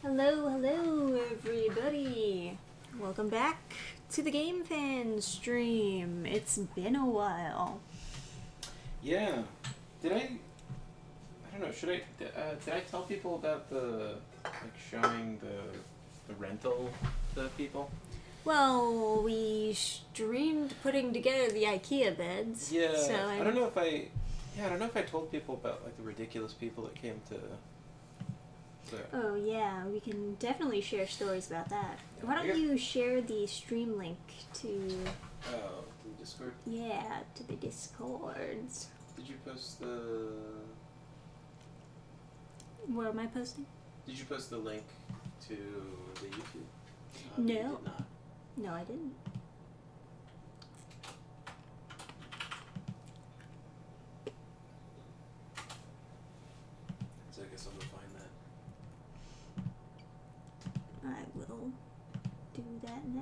Hello, hello, everybody. Welcome back to the Gamephans stream. It's been a while. Yeah. I don't know. Did I tell people about showing the rental to people? Well, we streamed putting together the IKEA beds. Yeah. So I don't know if I told people about the ridiculous people that came to. Oh yeah, we can definitely share stories about that. Yeah, Why don't you share the stream link to? Oh, to the Discord. Yeah, to the Discords. Did you post the? What am I posting? Did you post the link to the YouTube? No. You did not. No, I didn't. So I guess I'll go find that. I will do that now.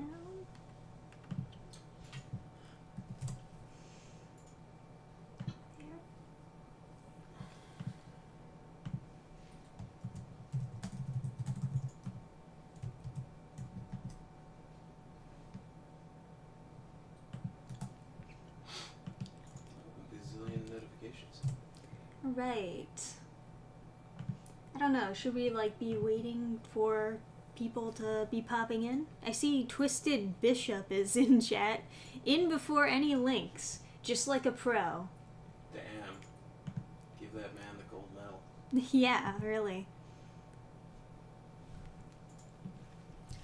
A gazillion notifications. Right. I don't know, should we be waiting for people to be popping in? I see Twisted Bishop is in chat, in before any links, just like a pro. Damn. Give that man the gold medal. Yeah, really.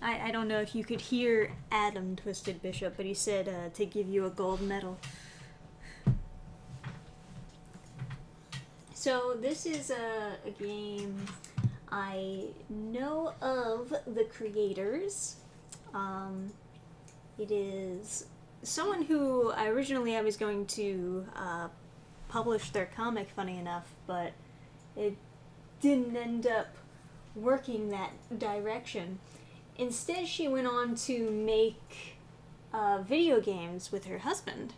I don't know if you could hear Adam Twisted Bishop, but he said to give you a gold medal. So this is a game I know of the creators. It is someone who I was going to publish their comic, funny enough, but it didn't end up working that direction. Instead, she went on to make video games with her husband.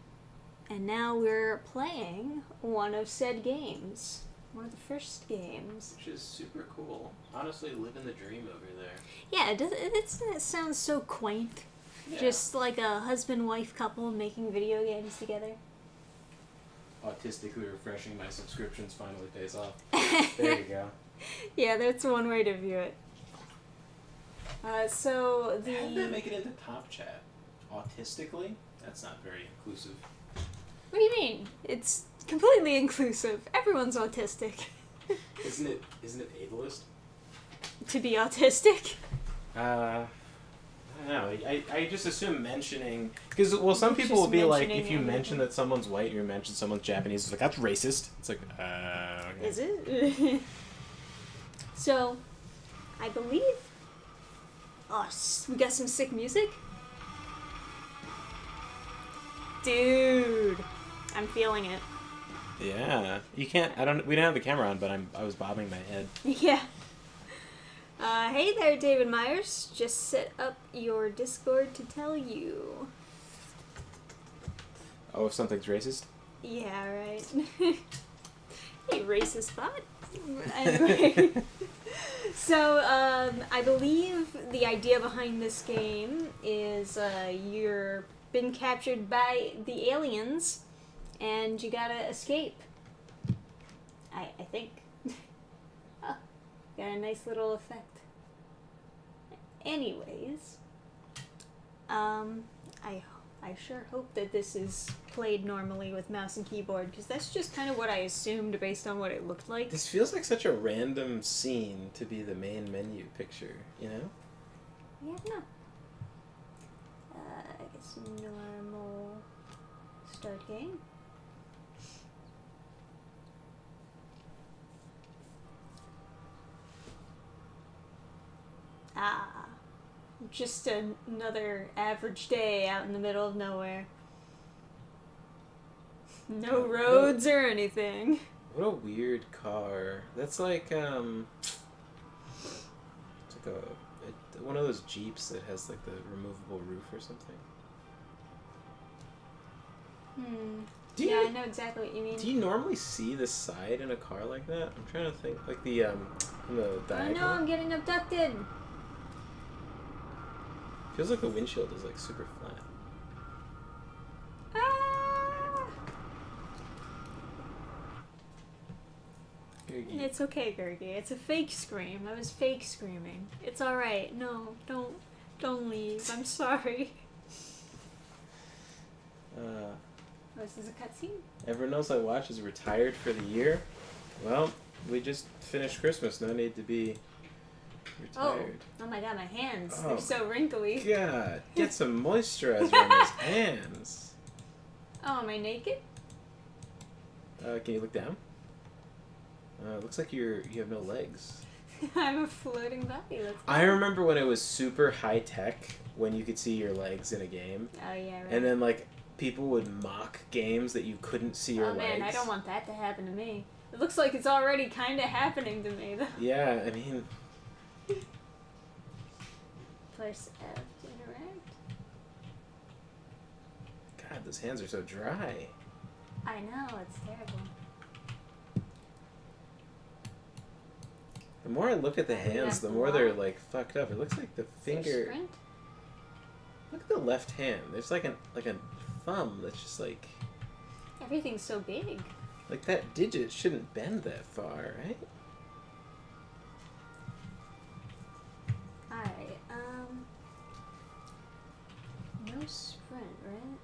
And now we're playing one of said games. One of the first games. Which is super cool. Honestly, living the dream over there. Yeah, it sounds so quaint. Yeah. Just like a husband-wife couple making video games together. Autistically refreshing, my subscriptions finally pays off. There you go. Yeah, that's one way to view it. How did that make it into Top Chat? Autistically? That's not very inclusive. What do you mean? It's completely inclusive. Everyone's autistic. Isn't it ableist? To be autistic? I don't know. I just assume mentioning... Because, some people Just will be like, mentioning if you everything. mention that someone's white, you mention someone's Japanese, it's like, that's racist. It's like, okay. Is it? So, I believe... Oh, we got some sick music? Dude, I'm feeling it. Yeah. You can't... We didn't have the camera on, but I was bobbing my head. Yeah. Hey there, David Myers. Just set up your Discord to tell you. Oh, if something's racist? Yeah, right. Hey, racist bot. Anyway. So, I believe the idea behind this game is you're been captured by the aliens and you gotta escape. I think. Oh, got a nice little effect. Anyways, I sure hope that this is played normally with mouse and keyboard, because that's just kind of what I assumed based on what it looked like. This feels like such a random scene to be the main menu picture, you know? Yeah, I don't know. I guess normal start game. Ah, just another average day out in the middle of nowhere. No roads or anything. What a weird car. That's like, it's like one of those Jeeps that has like the removable roof or something. Do you, Yeah, I know exactly what you mean. do you normally see the side in a car like that? I'm trying to think. Like the, in the Oh diagonal? no, I'm getting abducted! Feels like the windshield is, like, super flat. Ah! Gurgi. It's okay, Gurgi. It's a fake scream. I was fake screaming. It's alright. No, don't leave. I'm sorry. Oh, this is a cutscene? Everyone else I watch is retired for the year. Well, we just finished Christmas. No need to be retired. Oh my god, my hands. Oh, They're so wrinkly. God, get some moisturizer on those hands. Oh, am I naked? Can you look down? Looks like you have no legs. I'm a floating body. Let's go. I remember when it was super high tech, when you could see your legs in a game, Oh yeah, right. and then like people would mock games that you couldn't see your Oh man, legs. I don't want that to happen to me. It looks like it's already kind of happening to me though. Yeah, I mean, Press F to interact. God, those hands are so dry. I know, it's terrible. The more I look at the Oh, we hands, got the the more they're lock. like fucked up. It looks like the Is there finger. sprint? Look at the left hand. There's like a thumb that's just like Everything's so big. that digit shouldn't bend that far, right? Alright, no sprint, right?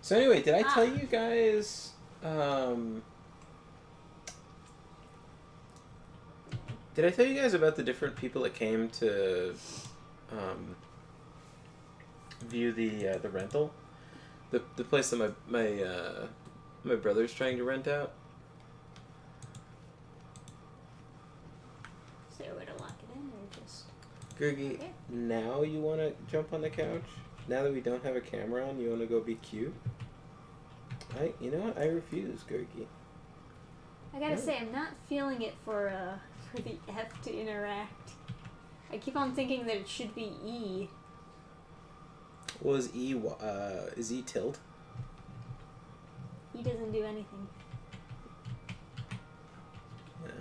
So anyway, did I tell Ah. you guys? Did I tell you guys about the different people that came to view the rental? The place that my brother's trying to rent out. Is there a way to lock it in or just... Gurgi, Okay. now you want to jump on the couch? Now that we don't have a camera on, you want to go be cute? You know what? I refuse, Gurgi. I gotta Yeah. say, I'm not feeling it for the F to interact. I keep on thinking that it should be E. Well, is E tilt? E doesn't do anything. Yeah.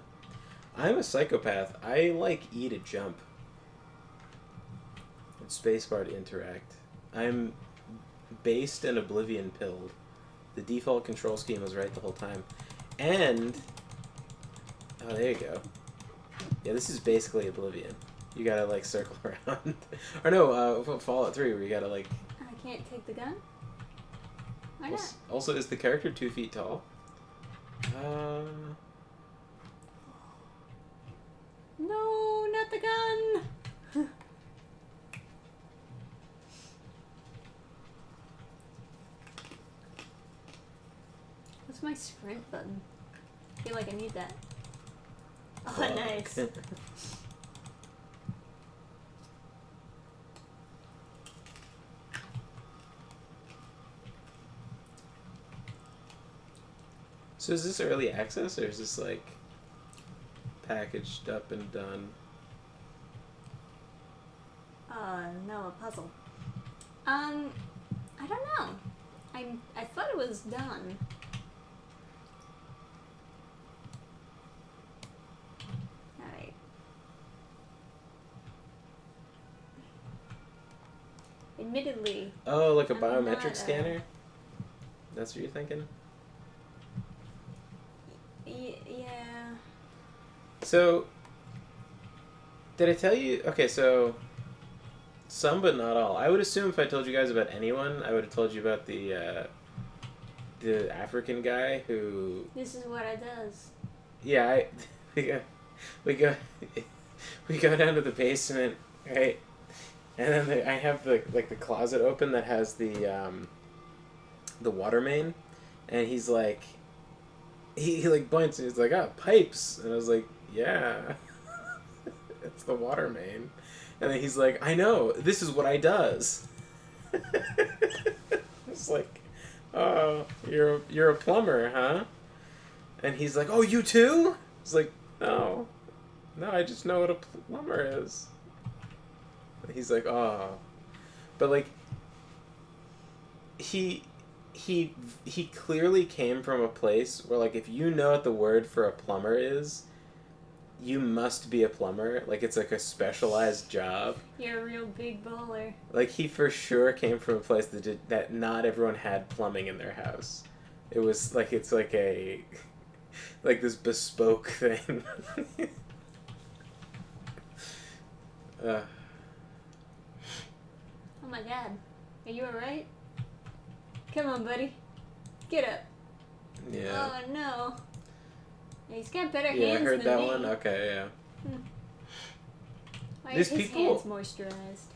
I'm a psychopath. I like E to jump. And spacebar to interact. I'm based and oblivion pilled. The default control scheme was right the whole time. And... oh, there you go. Yeah, this is basically Oblivion. You gotta, like, circle around. Or no, Fallout 3, where you gotta, like... I can't take the gun? Why not? Also, is the character 2 feet tall? No, not the gun! What's my sprint button? I feel like I need that. Oh, fuck. nice. So is this early access, or is this, like, packaged up and done? No, a puzzle. I don't know. I thought it was done. Alright. Admittedly, Oh, like a I'm biometric not, scanner? That's what you're thinking? yeah. So, did I tell you? Okay, so some but not all. I would assume if I told you guys about anyone, I would have told you about the African guy who. This is what it does. Yeah, we go we go down to the basement, right? And then I have the closet open that has the water main, and he's like. He like points and he's like, "Ah, pipes," and I was like, "Yeah, it's the water main," and then he's like, "I know, this is what I does." It's like, "Oh, you're a plumber, huh?" And he's like, "Oh, you too?" It's like, "No, I just know what a plumber is." He's like, oh, but like he he clearly came from a place where like if you know what the word for a plumber is, you must be a plumber. Like it's like a specialized job. You're a real big baller. Like he for sure came from a place that not everyone had plumbing in their house. It was like it's like a like this bespoke thing. uh, Oh my god. Are you alright? Come on, buddy. Get up. yeah. Oh no. He's got better Yeah, I hands heard than that me. one. Okay, yeah. Why These are his people- hands moisturized?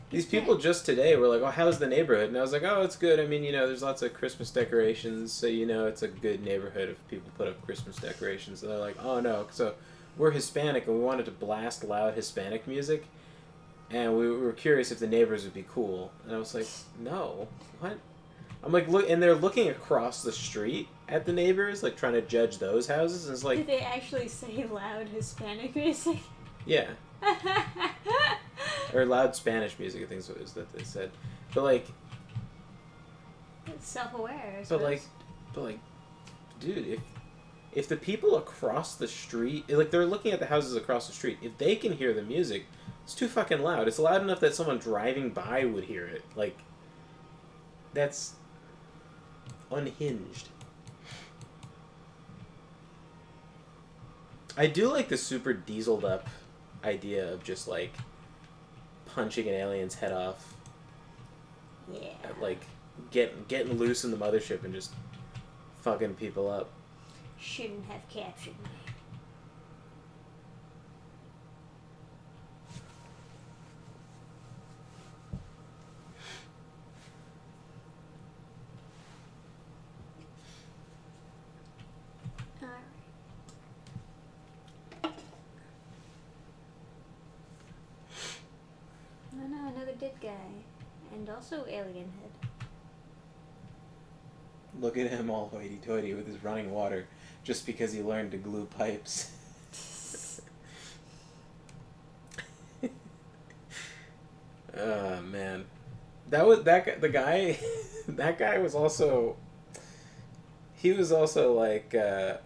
These He's people fat. just today were like, "Oh, how's the neighborhood?" And I was like, "Oh, it's good. I mean, there's lots of Christmas decorations, so it's a good neighborhood if people put up Christmas decorations." And they're like, "Oh no, so we're Hispanic and we wanted to blast loud Hispanic music, and we were curious if the neighbors would be cool." And I was like, "No, what?" I'm like, look, and they're looking across the street at the neighbors, like trying to judge those houses. And it's like, Did they actually say loud Hispanic music? yeah, or loud Spanish music. I think is what they said, but like. Self-aware, I But suppose. like, dude, if the people across the street, like they're looking at the houses across the street, if they can hear the music, it's too fucking loud. It's loud enough that someone driving by would hear it. Like, that's unhinged. I do like the super dieseled up idea of just like punching an alien's head off, Yeah. like getting loose in the mothership and just fucking people up. Shouldn't have captured me. Alright. Oh no, another dead guy. And also alien head. Look at him all hoity-toity with his running water just because he learned to glue pipes. Oh, man. The guy, that guy was also, he was also like, man.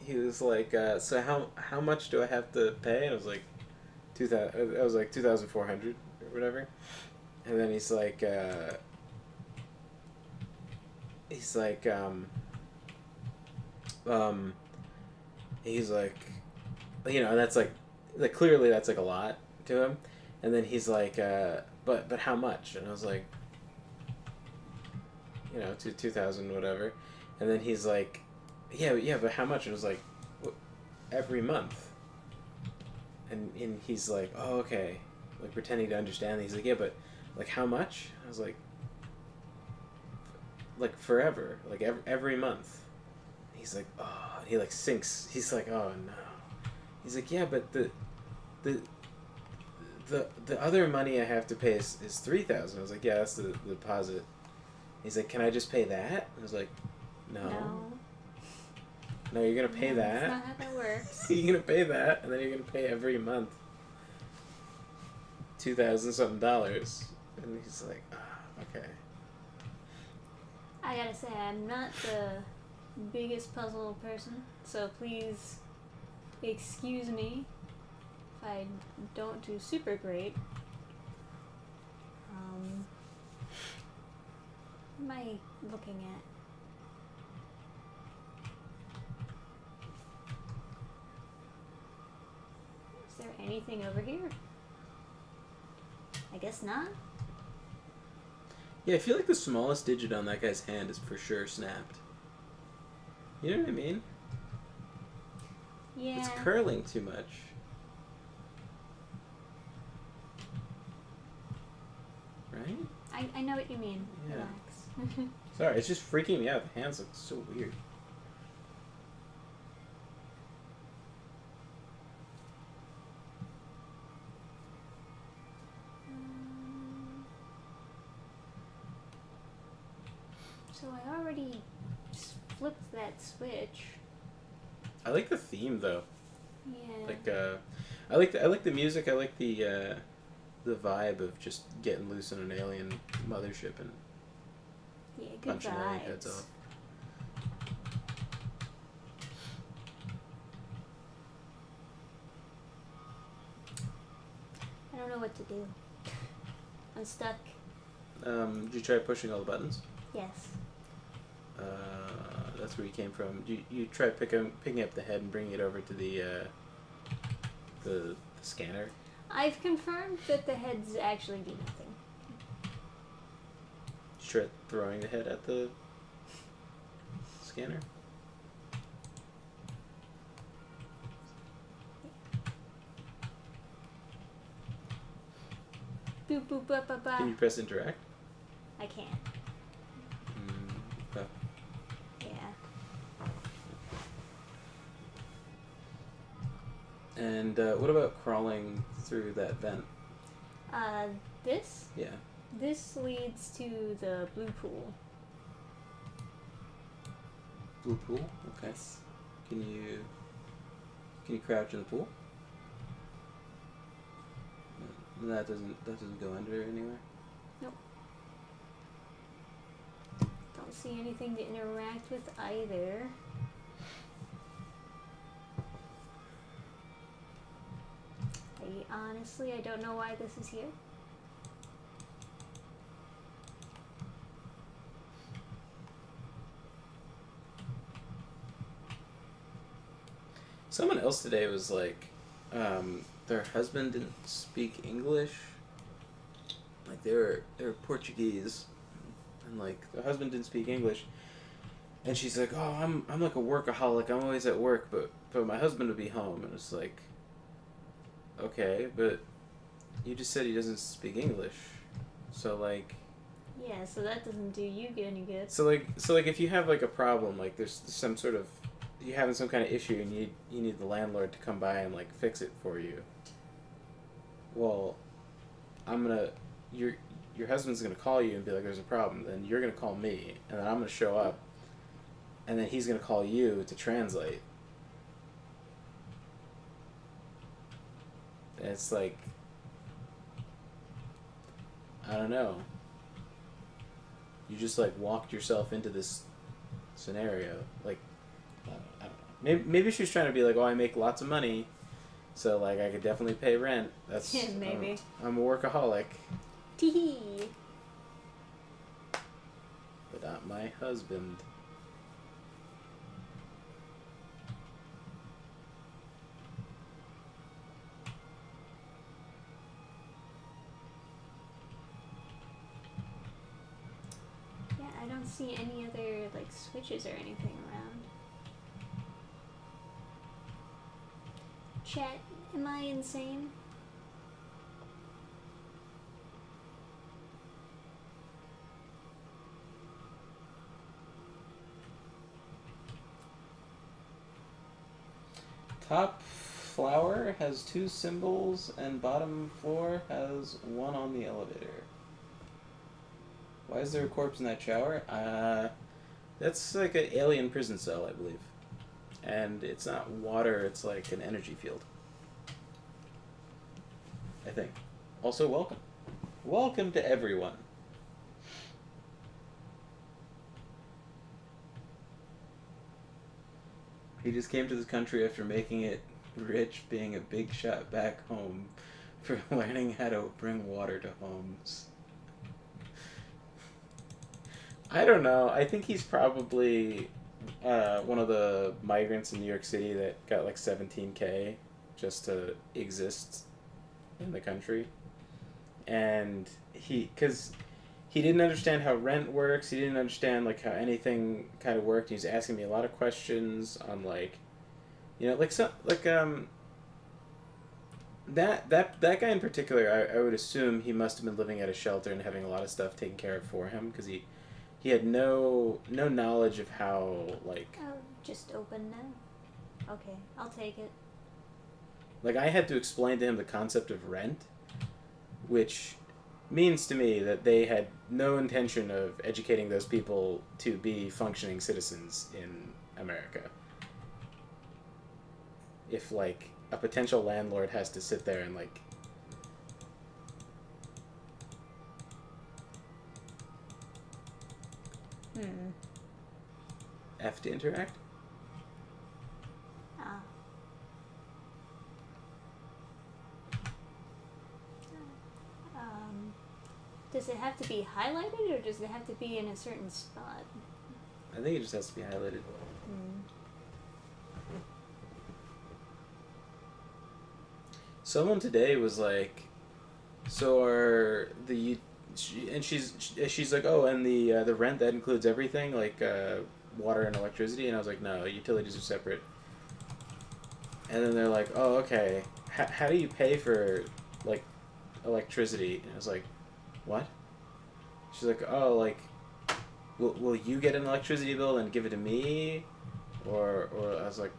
He was like, so how much do I have to pay? And I was like, 2,000, I was like 2,400 or whatever. And then he's like, he's like, and that's like clearly that's like a lot to him. And then he's like, but how much? And I was like, 2,000 whatever. And then he's like, yeah, but how much? And I was like, every month. And he's like, oh, okay, like pretending to understand. He's like, yeah, but like how much? I was like forever, like every month. He's like, oh, and he like sinks. He's like, oh no. He's like, yeah, but the other money I have to pay is 3,000. I was like, yeah, that's the deposit. He's like, can I just pay that? I was like, no, you're gonna pay that. That's not how that works. You're gonna pay that, and then you're gonna pay every month $2,000 something. And he's like, okay. I gotta say, I'm not the biggest puzzle person, so please excuse me if I don't do super great. What am I looking at? Is there anything over here? I guess not. Yeah, I feel like the smallest digit on that guy's hand is for sure snapped. You know what I mean? Yeah. It's curling too much. Right? I know what you mean. Yeah. Relax. Sorry, it's just freaking me out. The hands look so weird. So I already flipped that switch. I like the theme though. Yeah. Like, I like the music. I like the vibe of just getting loose in an alien mothership and Yeah, good punching alien heads vibes. off. I don't know what to do. I'm stuck. Did you try pushing all the buttons? Yes. That's where you came from. You try picking up the head and bringing it over to the scanner. I've confirmed that the heads actually do nothing. Did you try throwing the head at the scanner? Boop boop ba ba ba. Can you press interact? I can't. Okay. Yeah. And what about crawling through that vent? This? Yeah. This leads to the blue pool. Blue pool? Okay. Yes. Can you crouch in the pool? That doesn't go under anywhere. Nope. Don't see anything to interact with either. I don't know why this is here. Someone else today was like, their husband didn't speak English. Like they were Portuguese, and like the husband didn't speak English. And she's like, "Oh, I'm like a workaholic. I'm always at work, but my husband would be home." And it's like, okay, but you just said he doesn't speak English, so like. Yeah, so that doesn't do you any good. So like if you have like a problem, like there's some sort of, you're having some kind of issue and you need the landlord to come by and like fix it for you. Well, your husband's gonna call you and be like, "There's a problem." Then you're gonna call me, and then I'm gonna show up, and then he's gonna call you to translate. And it's like, I don't know. You just like walked yourself into this scenario. Like, I don't know. Maybe she was trying to be like, "Oh, I make lots of money, so like I could definitely pay rent." That's Yeah, maybe. I'm a workaholic, Teehee. but not my husband. Yeah, I don't see any other like switches or anything around. Chat, am I insane? Top flower has 2 symbols, and bottom floor has 1 on the elevator. Why is there a corpse in that shower? That's like an alien prison cell, I believe. And it's not water, it's like an energy field. I think. Also, welcome. Welcome to everyone. He just came to this country after making it rich, being a big shot back home, for learning how to bring water to homes. I don't know. I think he's probably one of the migrants in New York City that got like $17K just to exist in the country. And because he didn't understand how rent works, he didn't understand like how anything kind of worked. He was asking me a lot of questions on like, like that guy in particular. I would assume he must have been living at a shelter and having a lot of stuff taken care of for him, because he had no knowledge of how like. Oh, just open now. Okay, I'll take it. Like I had to explain to him the concept of rent, which means to me that they had no intention of educating those people to be functioning citizens in America. If like a potential landlord has to sit there and like F to interact. Ah. Does it have to be highlighted, or does it have to be in a certain spot? I think it just has to be highlighted. Someone today was like, "So are the," she's like, "Oh, and the rent, that includes everything, like water and electricity," and I was like, "No, utilities are separate." And then they're like, "Oh, okay. How do you pay for like electricity?" And I was like, "What?" She's like, "Oh, like, will you get an electricity bill and give it to me, or I was like,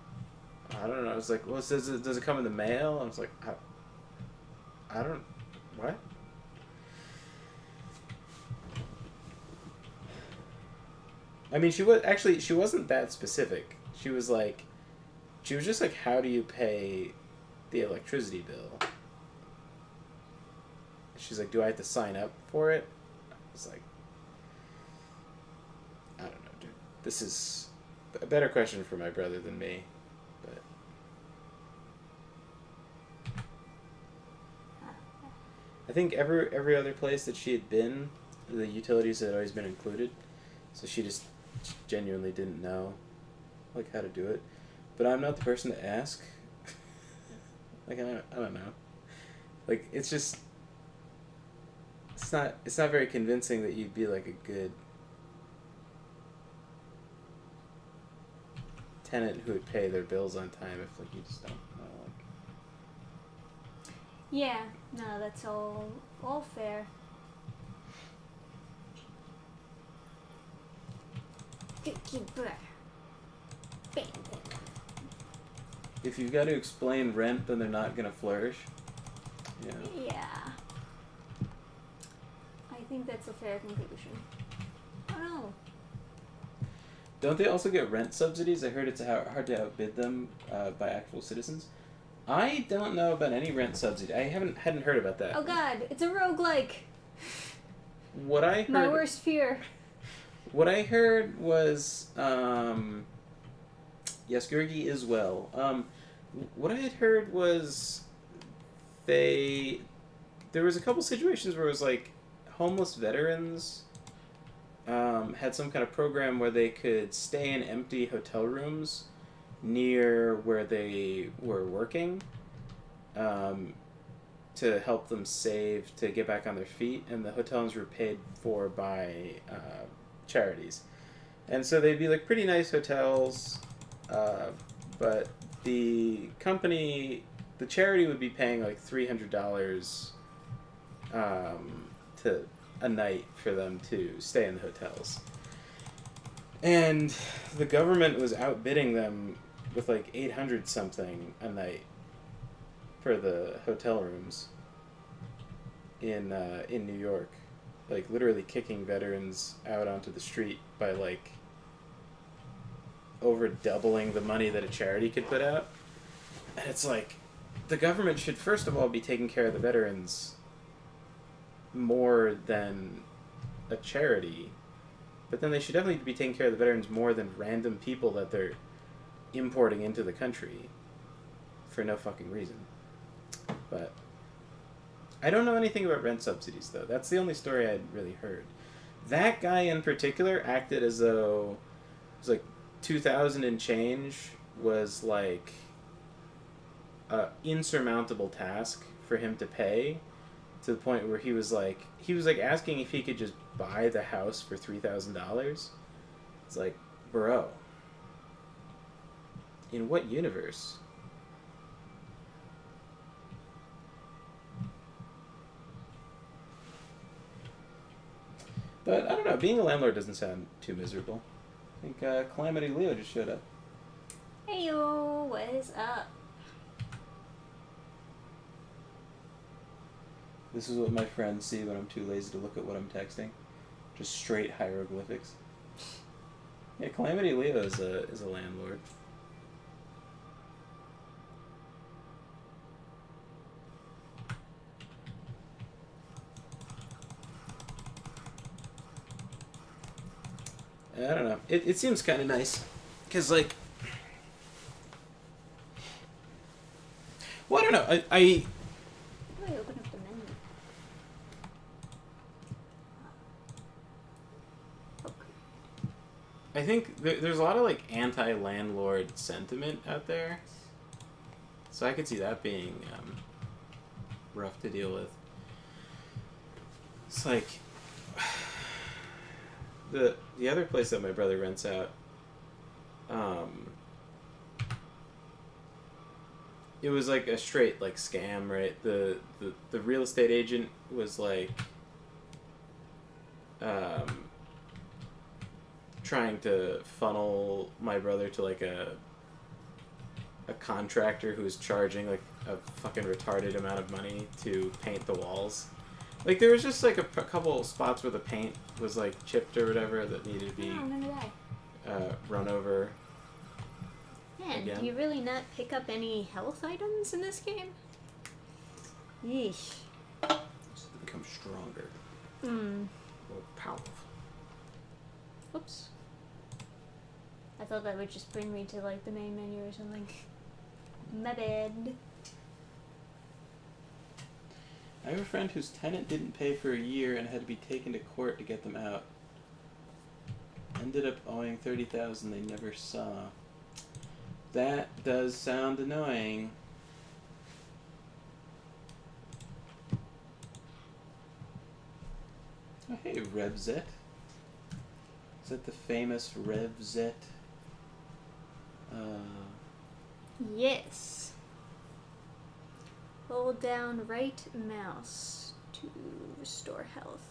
I don't know. I was like, well, does it come in the mail? I was like, I don't, what? I mean, she wasn't that specific. She was just like, how do you pay the electricity bill? She's like, do I have to sign up for it? I was like, I don't know, dude. This is a better question for my brother than me, but I think every other place that she had been, the utilities had always been included, so she just genuinely didn't know like how to do it. But I'm not the person to ask. Like I don't know. Like it's just it's not very convincing that you'd be like a good tenant who would pay their bills on time if like you just don't know. Like. Yeah, no, that's all fair. Goodkeeper. If you've got to explain rent, then they're not gonna flourish. Yeah. Yeah. I think that's a fair conclusion. Oh no. Don't they also get rent subsidies? I heard it's hard to outbid them by actual citizens. I don't know about any rent subsidy. I hadn't heard about that. Oh god, it's a roguelike. What I heard. My worst fear. What I heard was, yes, Gurgi is well. What I had heard was there was a couple situations where it was like homeless veterans had some kind of program where they could stay in empty hotel rooms near where they were working to help them save to get back on their feet, and the hotel rooms were paid for by charities. And so they'd be like pretty nice hotels, but the charity would be paying like $300 to a night for them to stay in the hotels. And the government was outbidding them with like 800 something a night for the hotel rooms in New York, like literally kicking veterans out onto the street by like over doubling the money that a charity could put out. And it's like the government should first of all be taking care of the veterans more than a charity, but then they should definitely be taking care of the veterans more than random people that they're importing into the country for no fucking reason. But I don't know anything about rent subsidies, though. That's the only story I'd really heard. That guy in particular acted as though it was like 2000 and change was like a insurmountable task for him to pay, to the point where he was like asking if he could just buy the house for $3,000. It's like, bro, in what universe? But I don't know, being a landlord doesn't sound too miserable. I think Calamity Leo just showed up. Heyo, what is up? This is what my friends see when I'm too lazy to look at what I'm texting. Just straight hieroglyphics. Yeah, Calamity Leo is a landlord. I don't know. It seems kind of nice. Because, like... Well, I don't know. I How do I open up the menu? Okay. I think there's a lot of, like, anti-landlord sentiment out there. So I could see that being rough to deal with. It's like... The other place that my brother rents out, it was like a straight like scam, right? The real estate agent was like trying to funnel my brother to like a contractor who was charging like a fucking retarded amount of money to paint the walls. Like, there was just, like, a couple spots where the paint was, like, chipped or whatever that needed to be run over. Man, again. do you really not pick up any health items in this game? Yeesh. So they become stronger. More powerful. Oops. I thought that would just bring me to, like, the main menu or something. My bad. I have a friend whose tenant didn't pay for a year and had to be taken to court to get them out. Ended up owing $30,000 they never saw. That does sound annoying. Oh, hey, Revzet. Is that the famous Revzet? Yes. Hold down right mouse to restore health.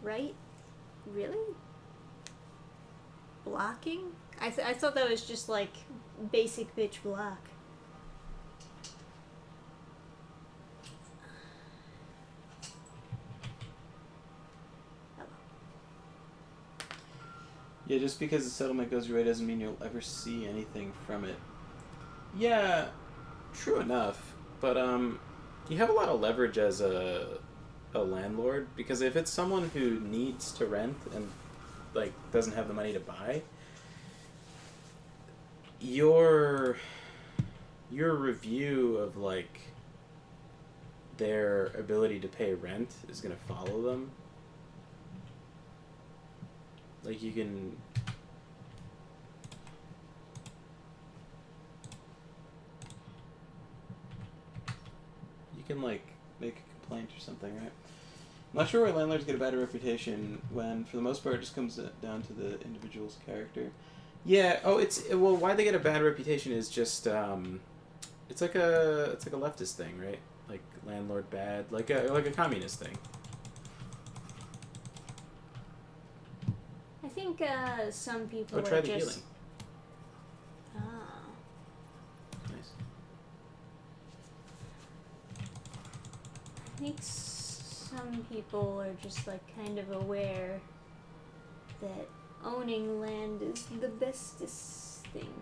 Right? Really? Blocking? I thought that was just like basic bitch block. Yeah, just because the settlement goes your way doesn't mean you'll ever see anything from it. Yeah, true enough. But you have a lot of leverage as a landlord, because if it's someone who needs to rent and like doesn't have the money to buy, your review of like their ability to pay rent is gonna follow them. Like you can like make a complaint or something, right? I'm not sure why landlords get a bad reputation when, for the most part, it just comes down to the individual's character. Yeah. Oh, well. Why they get a bad reputation is just it's like a leftist thing, right? Like landlord bad, like a communist thing. I think some people Try are the just. healing. Ah. Nice. I think some people are just like kind of aware that owning land is the bestest thing.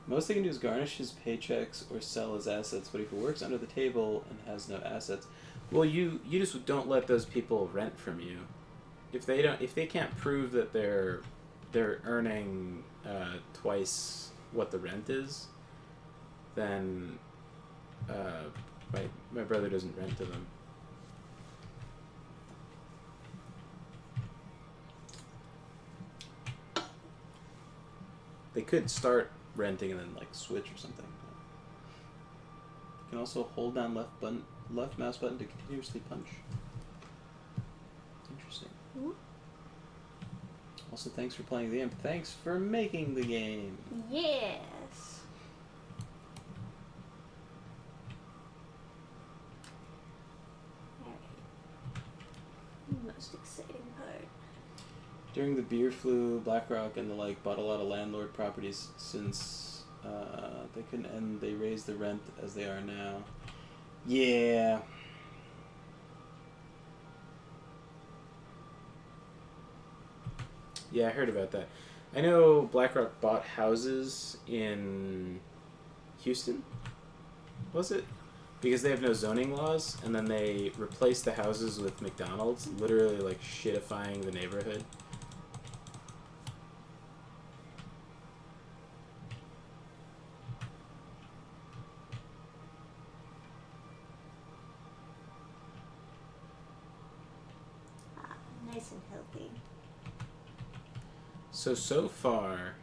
Most they can do is garnish his paychecks or sell his assets, but if he works under the table and has no assets... Well, you just don't let those people rent from you. If they can't prove that they're earning twice what the rent is, then my brother doesn't rent to them. They could start renting and then like switch or something. You can also hold down left mouse button to continuously punch. Interesting. Ooh. Also, thanks for playing the game. Thanks for making the game. Yes. Alright. Most exciting part. During the beer flu, BlackRock and the like bought a lot of landlord properties since they couldn't end. They raised the rent as they are now. Yeah. Yeah, I heard about that. I know BlackRock bought houses in Houston. Was it? Because they have no zoning laws, and then they replaced the houses with McDonald's, literally like shitifying the neighborhood. nice and healthy. So far,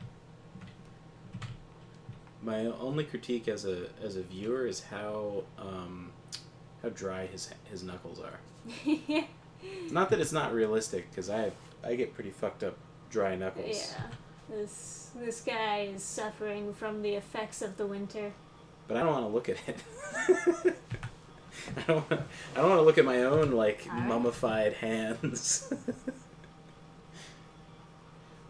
my only critique as a viewer is how dry his knuckles are. Not that it's not realistic, because I get pretty fucked up dry knuckles. Yeah. This guy is suffering from the effects of the winter. But I don't want to look at it. I don't want to look at my own mummified hands.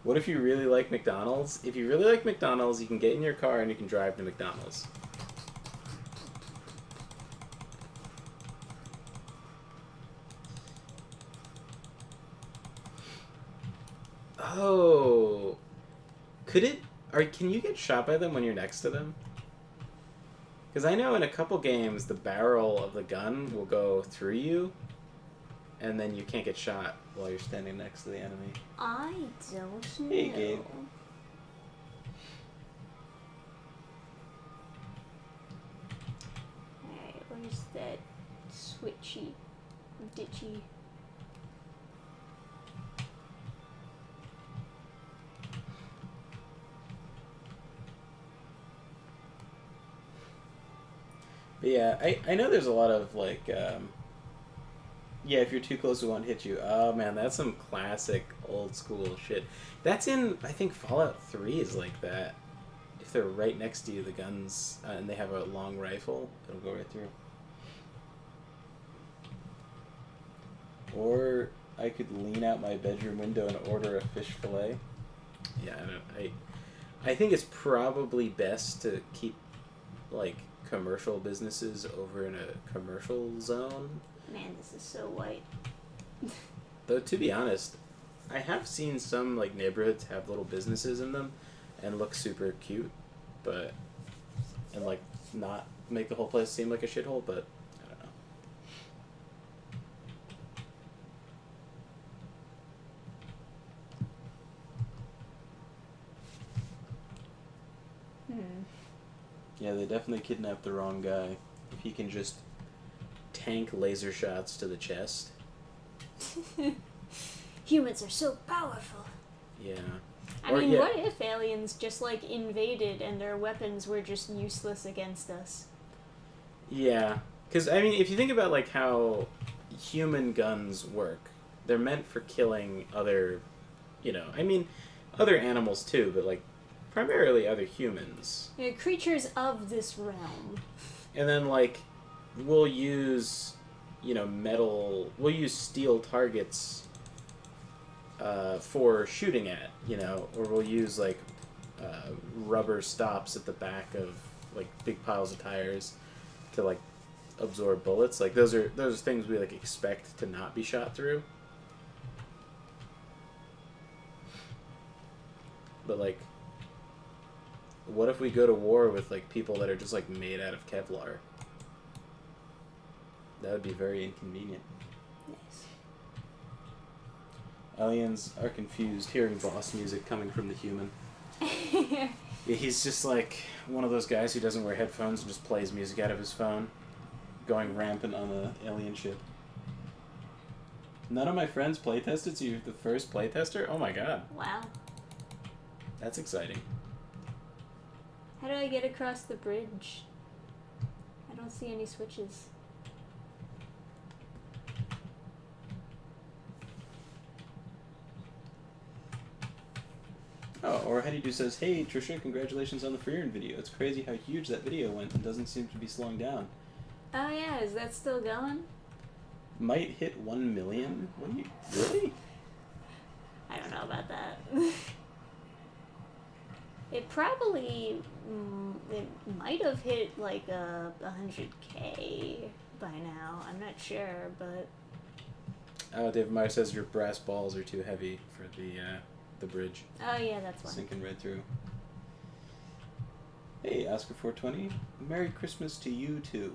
What if you really like McDonald's? If you really like McDonald's, you can get in your car and you can drive to McDonald's. Oh, can you get shot by them when you're next to them? Because I know in a couple games the barrel of the gun will go through you, and then you can't get shot while you're standing next to the enemy. I don't know. Hey, Gabe. Alright, where's that switchy, ditchy? But yeah, I know there's a lot of yeah, if you're too close, it won't hit you. Oh man, that's some classic old school shit. That's in, I think, Fallout 3 is like that. If they're right next to you, the guns, and they have a long rifle, it'll go right through. Or I could lean out my bedroom window and order a fish fillet. Yeah, I think it's probably best to keep commercial businesses over in a commercial zone. Man, this is so white. Though, to be honest, I have seen some neighborhoods have little businesses in them and look super cute, but not make the whole place seem like a shithole, but I don't know. Yeah, they definitely kidnapped the wrong guy. If he can just tank laser shots to the chest. Humans are so powerful. Yeah. I mean, what if aliens just invaded and their weapons were just useless against us? Yeah. Because, I mean, if you think about how human guns work, they're meant for killing other, other animals too, but primarily other humans. Yeah, creatures of this realm. And then we'll use we'll use steel targets for shooting at, or we'll use rubber stops at the back of big piles of tires to absorb bullets. Those are things we expect to not be shot through. But what if we go to war with people that are just made out of Kevlar? That would be very inconvenient. Nice. Aliens are confused hearing boss music coming from the human. He's just one of those guys who doesn't wear headphones and just plays music out of his phone, going rampant on the alien ship. None of my friends playtested, so you're the first playtester? Oh my god. Wow. That's exciting. How do I get across the bridge? I don't see any switches. Oh, or Hedidu says, "Hey Trisha, congratulations on the Freerin video. It's crazy how huge that video went and doesn't seem to be slowing down." Oh yeah, is that still going? Might hit 1 million? What do you... Really? I don't know about that. It probably... it might have hit 100K by now. I'm not sure, but... David Meyer says your brass balls are too heavy for the bridge. Oh yeah, that's one. Sinking right through. Hey, Oscar420. Merry Christmas to you too.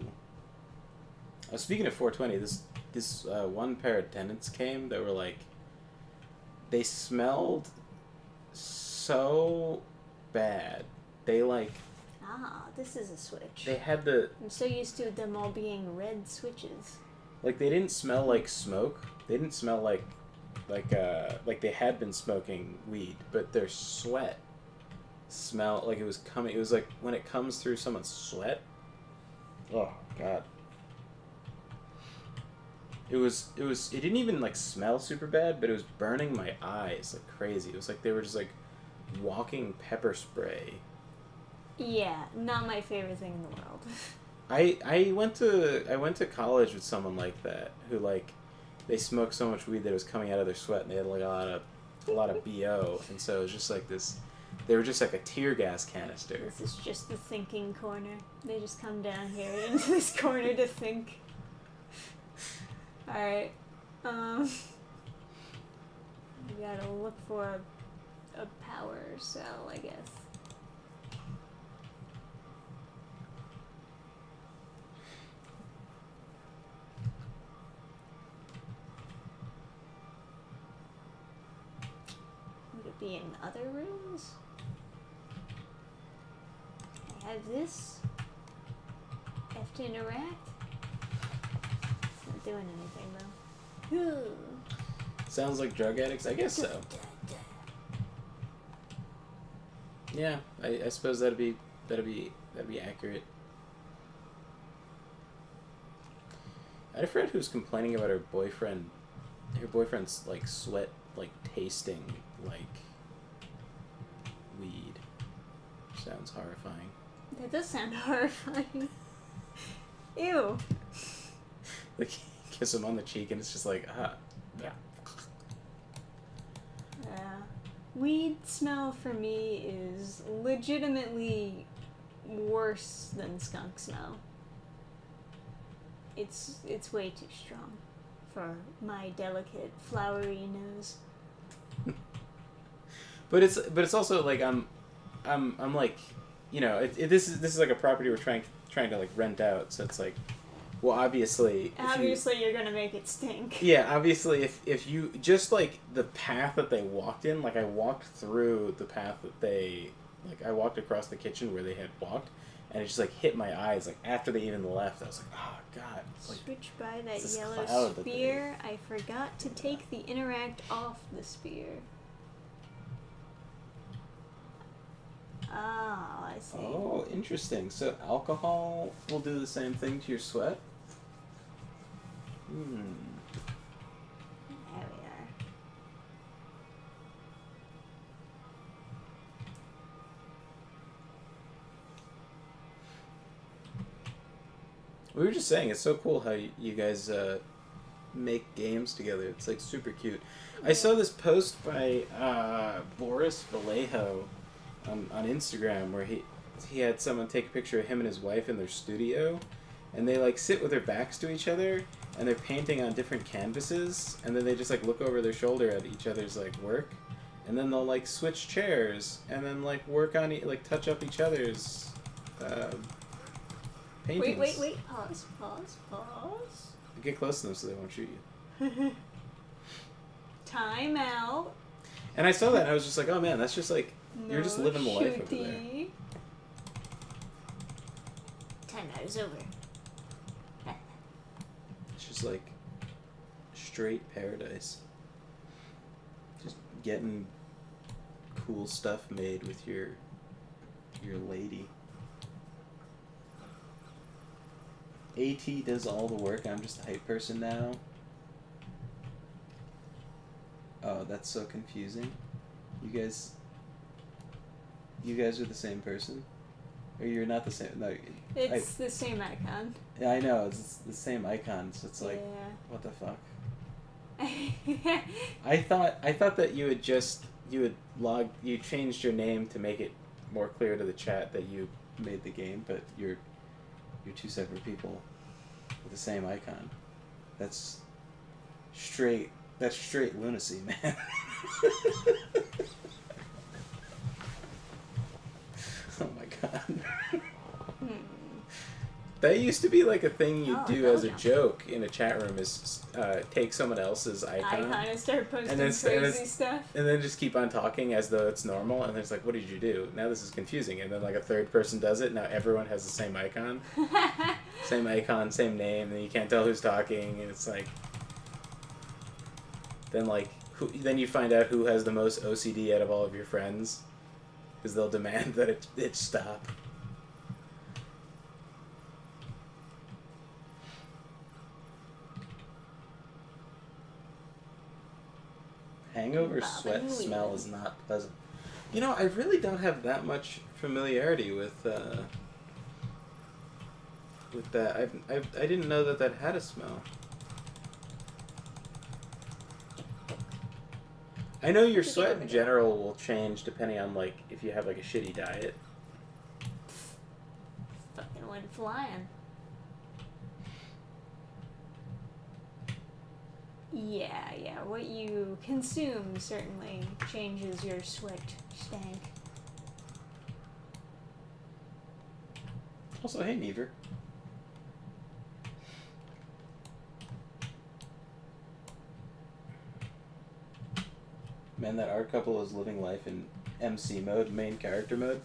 Speaking of 420, this one pair of tenants came that were they smelled so bad. They Ah, this is a switch. they had the I'm so used to them all being red switches. they didn't smell like smoke. They didn't smell like like they had been smoking weed, but their sweat smelled like it was coming. It was like when it comes through someone's sweat. Oh God. It didn't even like smell super bad, but it was burning my eyes like crazy. It was like they were just like walking pepper spray. Yeah, not my favorite thing in the world. I went to college with someone like that who like they smoked so much weed that it was coming out of their sweat, and they had like a lot of BO, and so it was just like this. They were just like a tear gas canister. This is just the thinking corner. They just come down here into this corner to think. Alright. We gotta look for a power cell, I guess. Would it be in other rooms? I have this. Have to interact. Not doing anything though. Sounds like drug addicts. I guess so. Yeah, I suppose that'd be accurate. I had a friend who was complaining about her boyfriend. Her boyfriend's like sweat, like tasting like weed. Sounds horrifying. That does sound horrifying. Ew. Like kiss him on the cheek and it's just like yeah. Weed smell for me is legitimately worse than skunk smell. It's way too strong for my delicate flowery nose. But it's also like I'm like, you know, this is like a property we're trying to like rent out, so it's like, well, obviously you're gonna make it stink. Yeah, obviously if you just like the path that they walked in, like I walked through the path that they like I walked across the kitchen where they had walked, and it just like hit my eyes like after they even left. I was like, oh God. Like, switch by that this yellow cloud that spear. I forgot to take the interact off the spear. Oh, I see. Oh, interesting. So alcohol will do the same thing to your sweat? Hmm. There we are. we were just saying it's so cool how you guys make games together. It's like super cute. I saw this post by Boris Vallejo on Instagram where he had someone take a picture of him and his wife in their studio, and they like sit with their backs to each other and they're painting on different canvases, and then they just like look over their shoulder at each other's like work, and then they'll like switch chairs and then like work on like touch up each other's paintings. Wait. Pause. Get close to them so they won't shoot you. Time out. And I saw that and I was just like, oh man, that's just like you're just No living the life over there. shooty. Time out is over. It's just like straight paradise. Just getting cool stuff made with your lady. AT does all the work. I'm just a hype person now. Oh, that's so confusing. You guys are the same person? Or you're not the same? No. It's the same icon. Yeah, I know. It's the same icon, so it's like, Yeah. what the fuck? I thought that you changed your name to make it more clear to the chat that you made the game, but you're two separate people with the same icon. That's straight lunacy, man. Oh my god. That used to be like a thing you do as a joke in a chat room is take someone else's icon And start posting and then crazy stuff. and then just keep on talking as though it's normal, and then it's like, what did you do? Now this is confusing. And then like a third person does it, now everyone has the same icon. Same icon, same name, and you can't tell who's talking, and it's like then like then you find out who has the most OCD out of all of your friends, because they'll demand that it stop. Hangover Bob sweat and smell weed. is not pleasant. You know, I really don't have that much familiarity with that. I didn't know that had a smell. I know your Did you sweat ever in do- general will change depending on like if you have like a shitty diet. Fucking went flying. Yeah, what you consume certainly changes your sweat stank. Also, hey Never. Man, that art couple is living life in MC mode, main character mode.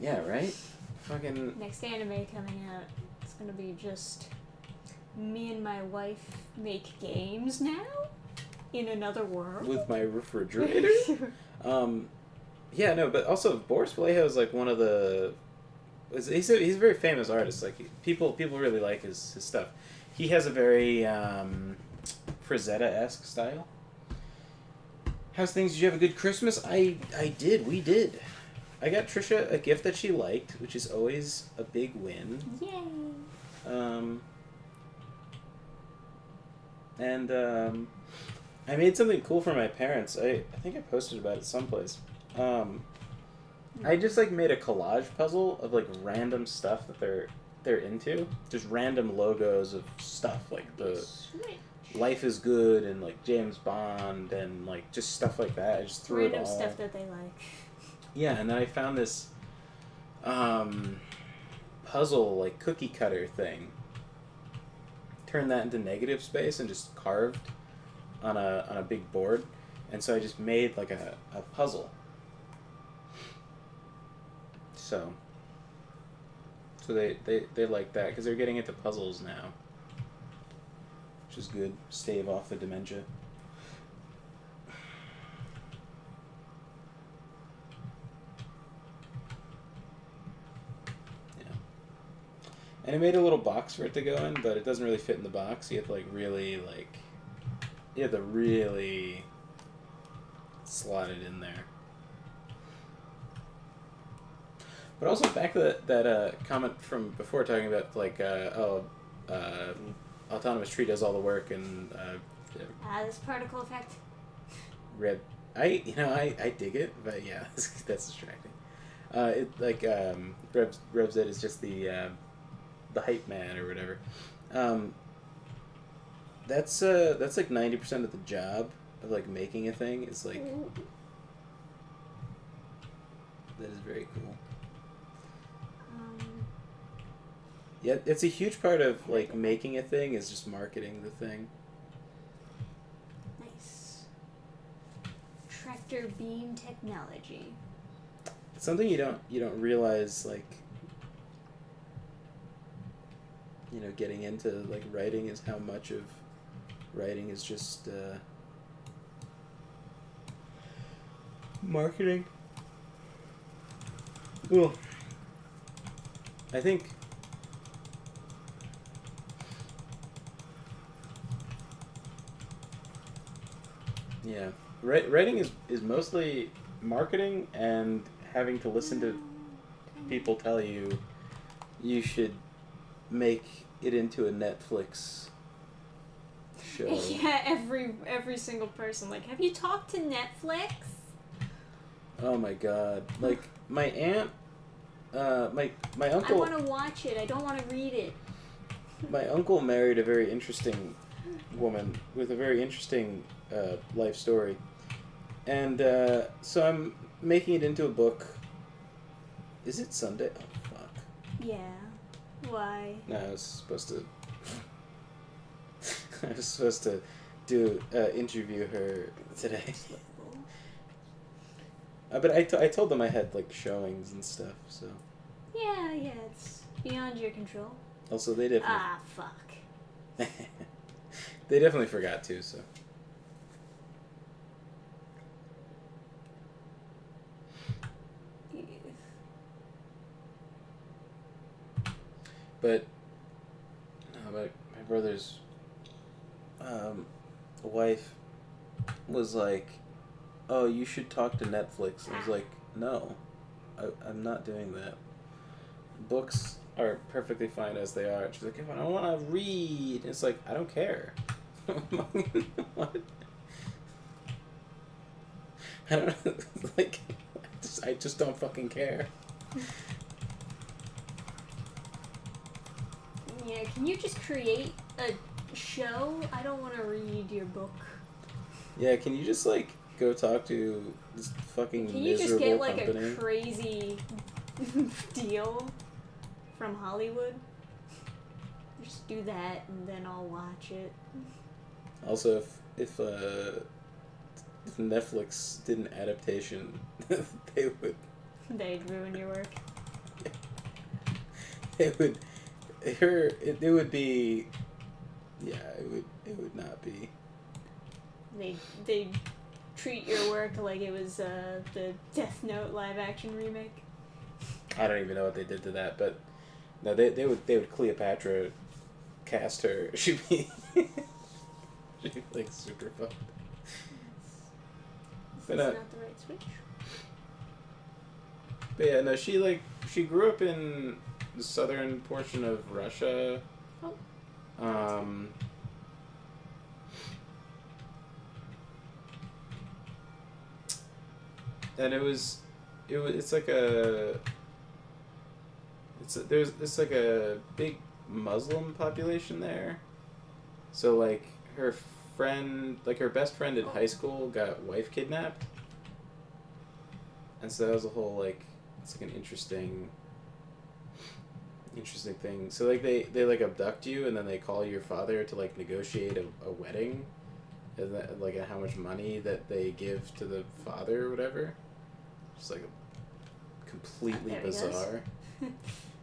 Yeah, right? Fucking. Next anime coming out, it's gonna be just me and my wife make games now in another world. With my refrigerator? Yeah, no, but also Boris Vallejo is like one of the. He's a very famous artist. Like people really like his stuff. He has a very Frazetta-esque style. How's things? Did you have a good Christmas? I did. We did. I got Trisha a gift that she liked, which is always a big win. Yay! And I made something cool for my parents. I think I posted about it someplace. I just like made a collage puzzle of like random stuff that they're into. Just random logos of stuff like the Switch. Life is Good and like James Bond and like just stuff like that. I just threw Random it all. stuff that they like. Yeah, and then I found this puzzle like cookie cutter thing. Turned that into negative space and just carved on a big board, and so I just made like a puzzle. So they like that because they're getting into puzzles now, which is good. Stave off the dementia. And I made a little box for it to go in, but it doesn't really fit in the box. You have to really slot it in there. But also back to that comment from before talking about like autonomous tree does all the work and This particle effect. red. I dig it, but yeah, that's distracting. It like Revs it is just the hype man or whatever. That's like 90% of the job of like making a thing. Is like that is very cool. Yeah, it's a huge part of like making a thing is just marketing the thing. Nice. Tractor beam technology. It's something you don't realize like. You know, getting into like writing is how much of writing is just marketing. Cool. I think yeah, writing is mostly marketing and having to listen to people tell you should make it into a Netflix show. Yeah, every single person. Like, have you talked to Netflix? Oh my god! Like my aunt, my uncle. I want to watch it. I don't want to read it. My uncle married a very interesting woman with a very interesting life story, and so I'm making it into a book. Is it Sunday? Oh fuck. Yeah. Why? No, I was supposed to. I was supposed to do interview her today. But I told them I had like showings and stuff. So. Yeah, it's beyond your control. Also, they definitely. Ah, fuck. They definitely forgot too. So. But my brother's wife was like, "Oh, you should talk to Netflix." I was like, "No, I'm not doing that. Books are perfectly fine as they are." She's like, "I don't want to read." It's like, I don't care. What? I don't like. I just don't fucking care. Yeah, can you just create a show? I don't want to read your book. Yeah, can you just like go talk to this fucking Can you just miserable get like company? a crazy deal from Hollywood? Just do that and then I'll watch it. Also, if Netflix did an adaptation, they would They'd ruin your work. it would it would be, yeah, it would not be. They'd treat your work like it was the Death Note live action remake. I don't even know what they did to that, but no, they would Cleopatra cast her. She'd be like super fun. This is not the right switch. But yeah, no, she grew up in the southern portion of Russia. Oh. And it's like it's like a big Muslim population there. So like her best friend in high school got wife kidnapped. And so that was a whole like, it's like an interesting thing. So like they like abduct you and then they call your father to like negotiate a wedding, and that, like how much money that they give to the father or whatever. Just like completely bizarre.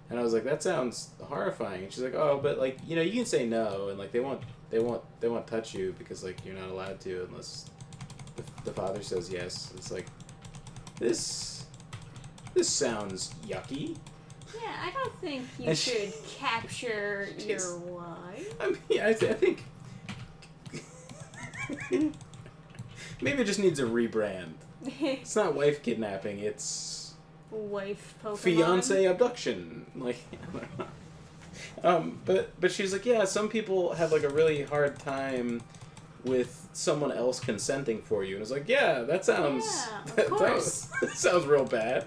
And I was like, that sounds horrifying. And she's like, oh, but like, you know, you can say no, and like they won't touch you because like you're not allowed to unless the father says yes. It's like, this sounds yucky. Yeah, I don't think you should capture your wife. I mean, yeah, I think maybe it just needs a rebrand. It's not wife kidnapping, it's Wife Pokemon. fiance abduction. Like, I don't know. But she's like, yeah, some people have like a really hard time with someone else consenting for you. And it's like, yeah, that sounds of course. that sounds real bad.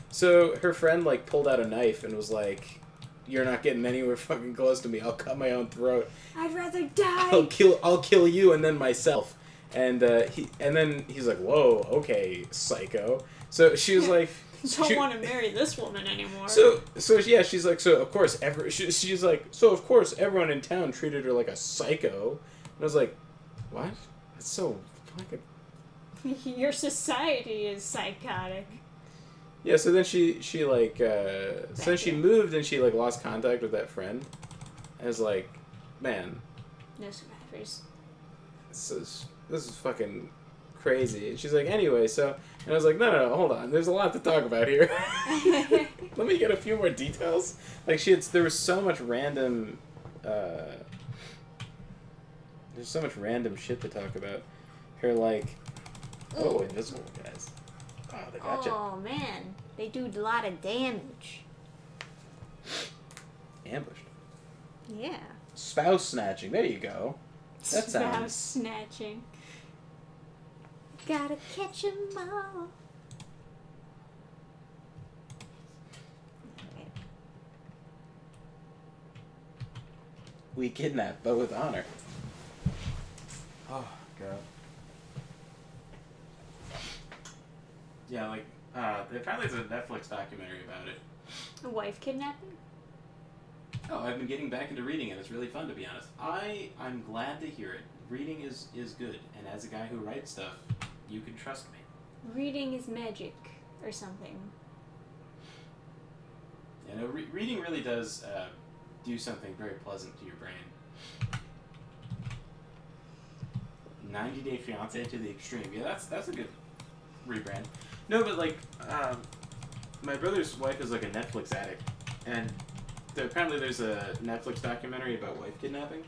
So her friend like pulled out a knife and was like, "You're not getting anywhere fucking close to me. I'll cut my own throat. I'd rather die. I'll kill you and then myself." And then he's like, "Whoa, okay, psycho." So she was like, Don't want to marry this woman anymore. So yeah, she's like, so of course she's like, so of course everyone in town treated her like a psycho. And I was like, what? That's so fucking. Your society is psychotic. Yeah, so then she like so then she moved and she like lost contact with that friend. I was like, man, No survivors. this is fucking crazy. And she's like, anyway, so, and I was like, no, hold on, there's a lot to talk about here. Let me get a few more details. Like there was so much random there's so much random shit to talk about. Her like, oh, invisible guys. Oh, they gotcha. Oh man, they do a lot of damage. Ambushed. Yeah. Spouse snatching. There you go. That Spouse sounds. snatching. Gotta catch 'em all. Okay. We kidnapped, but with honor. Oh god. Yeah, like apparently there's a Netflix documentary about it. A wife kidnapping? Oh, I've been getting back into reading and it's really fun, to be honest. I'm glad to hear it. Reading is good, and as a guy who writes stuff, you can trust me. Reading is magic, or something. You know, reading really does do something very pleasant to your brain. 90 Day Fiancé to the extreme. Yeah, that's a good rebrand. No, but like, my brother's wife is like a Netflix addict, and apparently there's a Netflix documentary about wife kidnapping,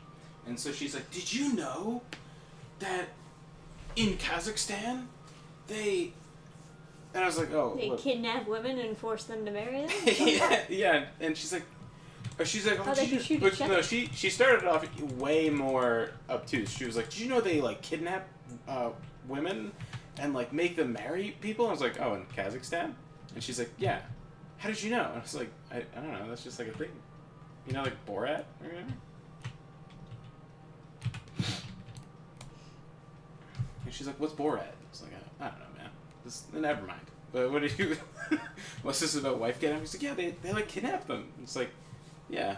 and so she's like, "Did you know that in Kazakhstan they?" And I was like, "Oh, They look." kidnap women and force them to marry them? yeah, and she's like, "Oh, Oh, they can shoot each but other? no, she started off way more obtuse. She was like, "Did you know they like kidnap women and like make them marry people?" I was like, "Oh, in Kazakhstan?" And she's like, "Yeah." How did you know? And I was like, I don't know. That's just like a thing, you know, like Borat or whatever. And she's like, "What's Borat?" I was like, "I don't know, man. Never mind." But what did you? What's this about wife kidnapping? He's like, "Yeah, they like kidnap them." It's like, yeah.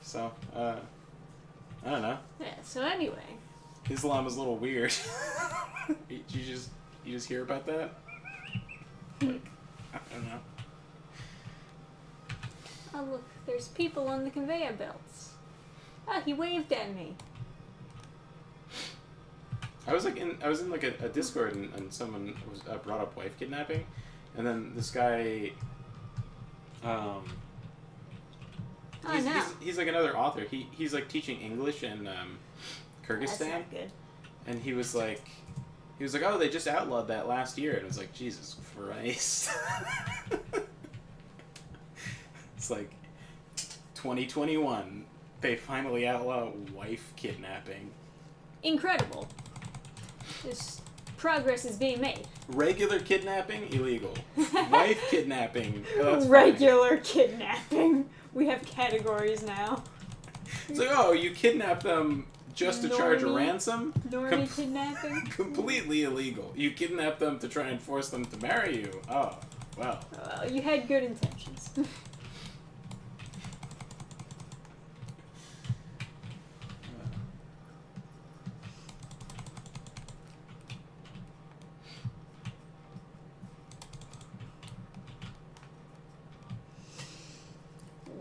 So I don't know. Yeah, so anyway. Islam is a little weird. you just hear about that? Like, I don't know. Oh, look, there's people on the conveyor belts. Ah, he waved at me. I was in like a Discord and someone was brought up wife kidnapping, and then this guy, he's like another author. He's like teaching English in Kyrgyzstan. That's not good. And he was like, "Oh, they just outlawed that last year," and I was like, "Jesus Christ!" It's like 2021. They finally outlaw wife kidnapping. Incredible. This progress is being made. Regular kidnapping, illegal. Wife kidnapping, that's Regular kidnapping. We have categories now. It's like, oh, you kidnap them just to charge a ransom? Normie kidnapping? Completely illegal. You kidnap them to try and force them to marry you. Oh, well. You had good intentions.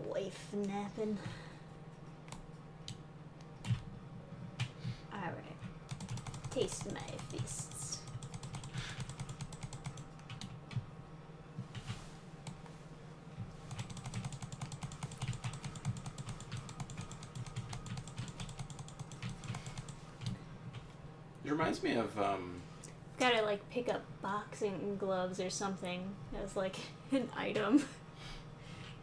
Wife napping. Alright. Taste my fists. It reminds me of, Gotta like pick up boxing gloves or something as like an item.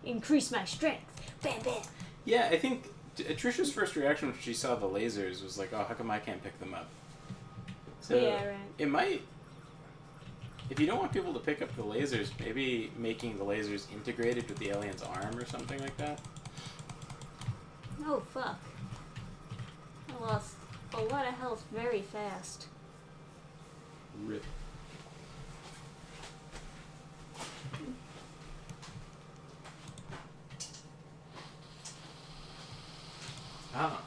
Increase my strength. Bam, bam. yeah, I think Trisha's first reaction when she saw the lasers was like, oh, how come I can't pick them up? So Yeah, right. it might, if you don't want people to pick up the lasers, maybe making the lasers integrated with the alien's arm or something like that. Oh, fuck. I lost a lot of health very fast. Rip. Ah,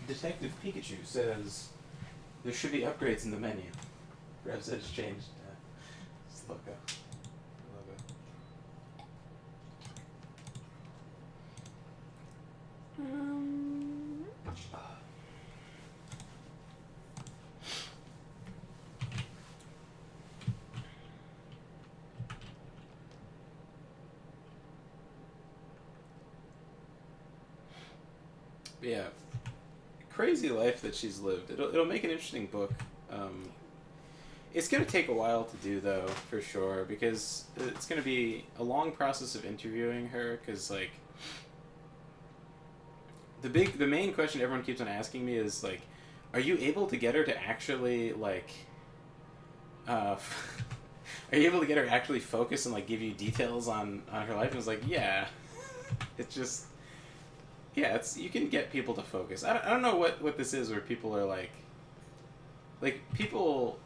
Detective Pikachu says there should be upgrades in the menu. Rev said it's changed its logo. Yeah, crazy life that she's lived. It'll make an interesting book. It's gonna take a while to do though, for sure, because it's gonna be a long process of interviewing her. Because like the main question everyone keeps on asking me is like, are you able to get her to actually like, are you able to get her to actually focus and like give you details on her life? And it's like, yeah, it's just. Yeah, you can get people to focus. I don't know what this is where people are like people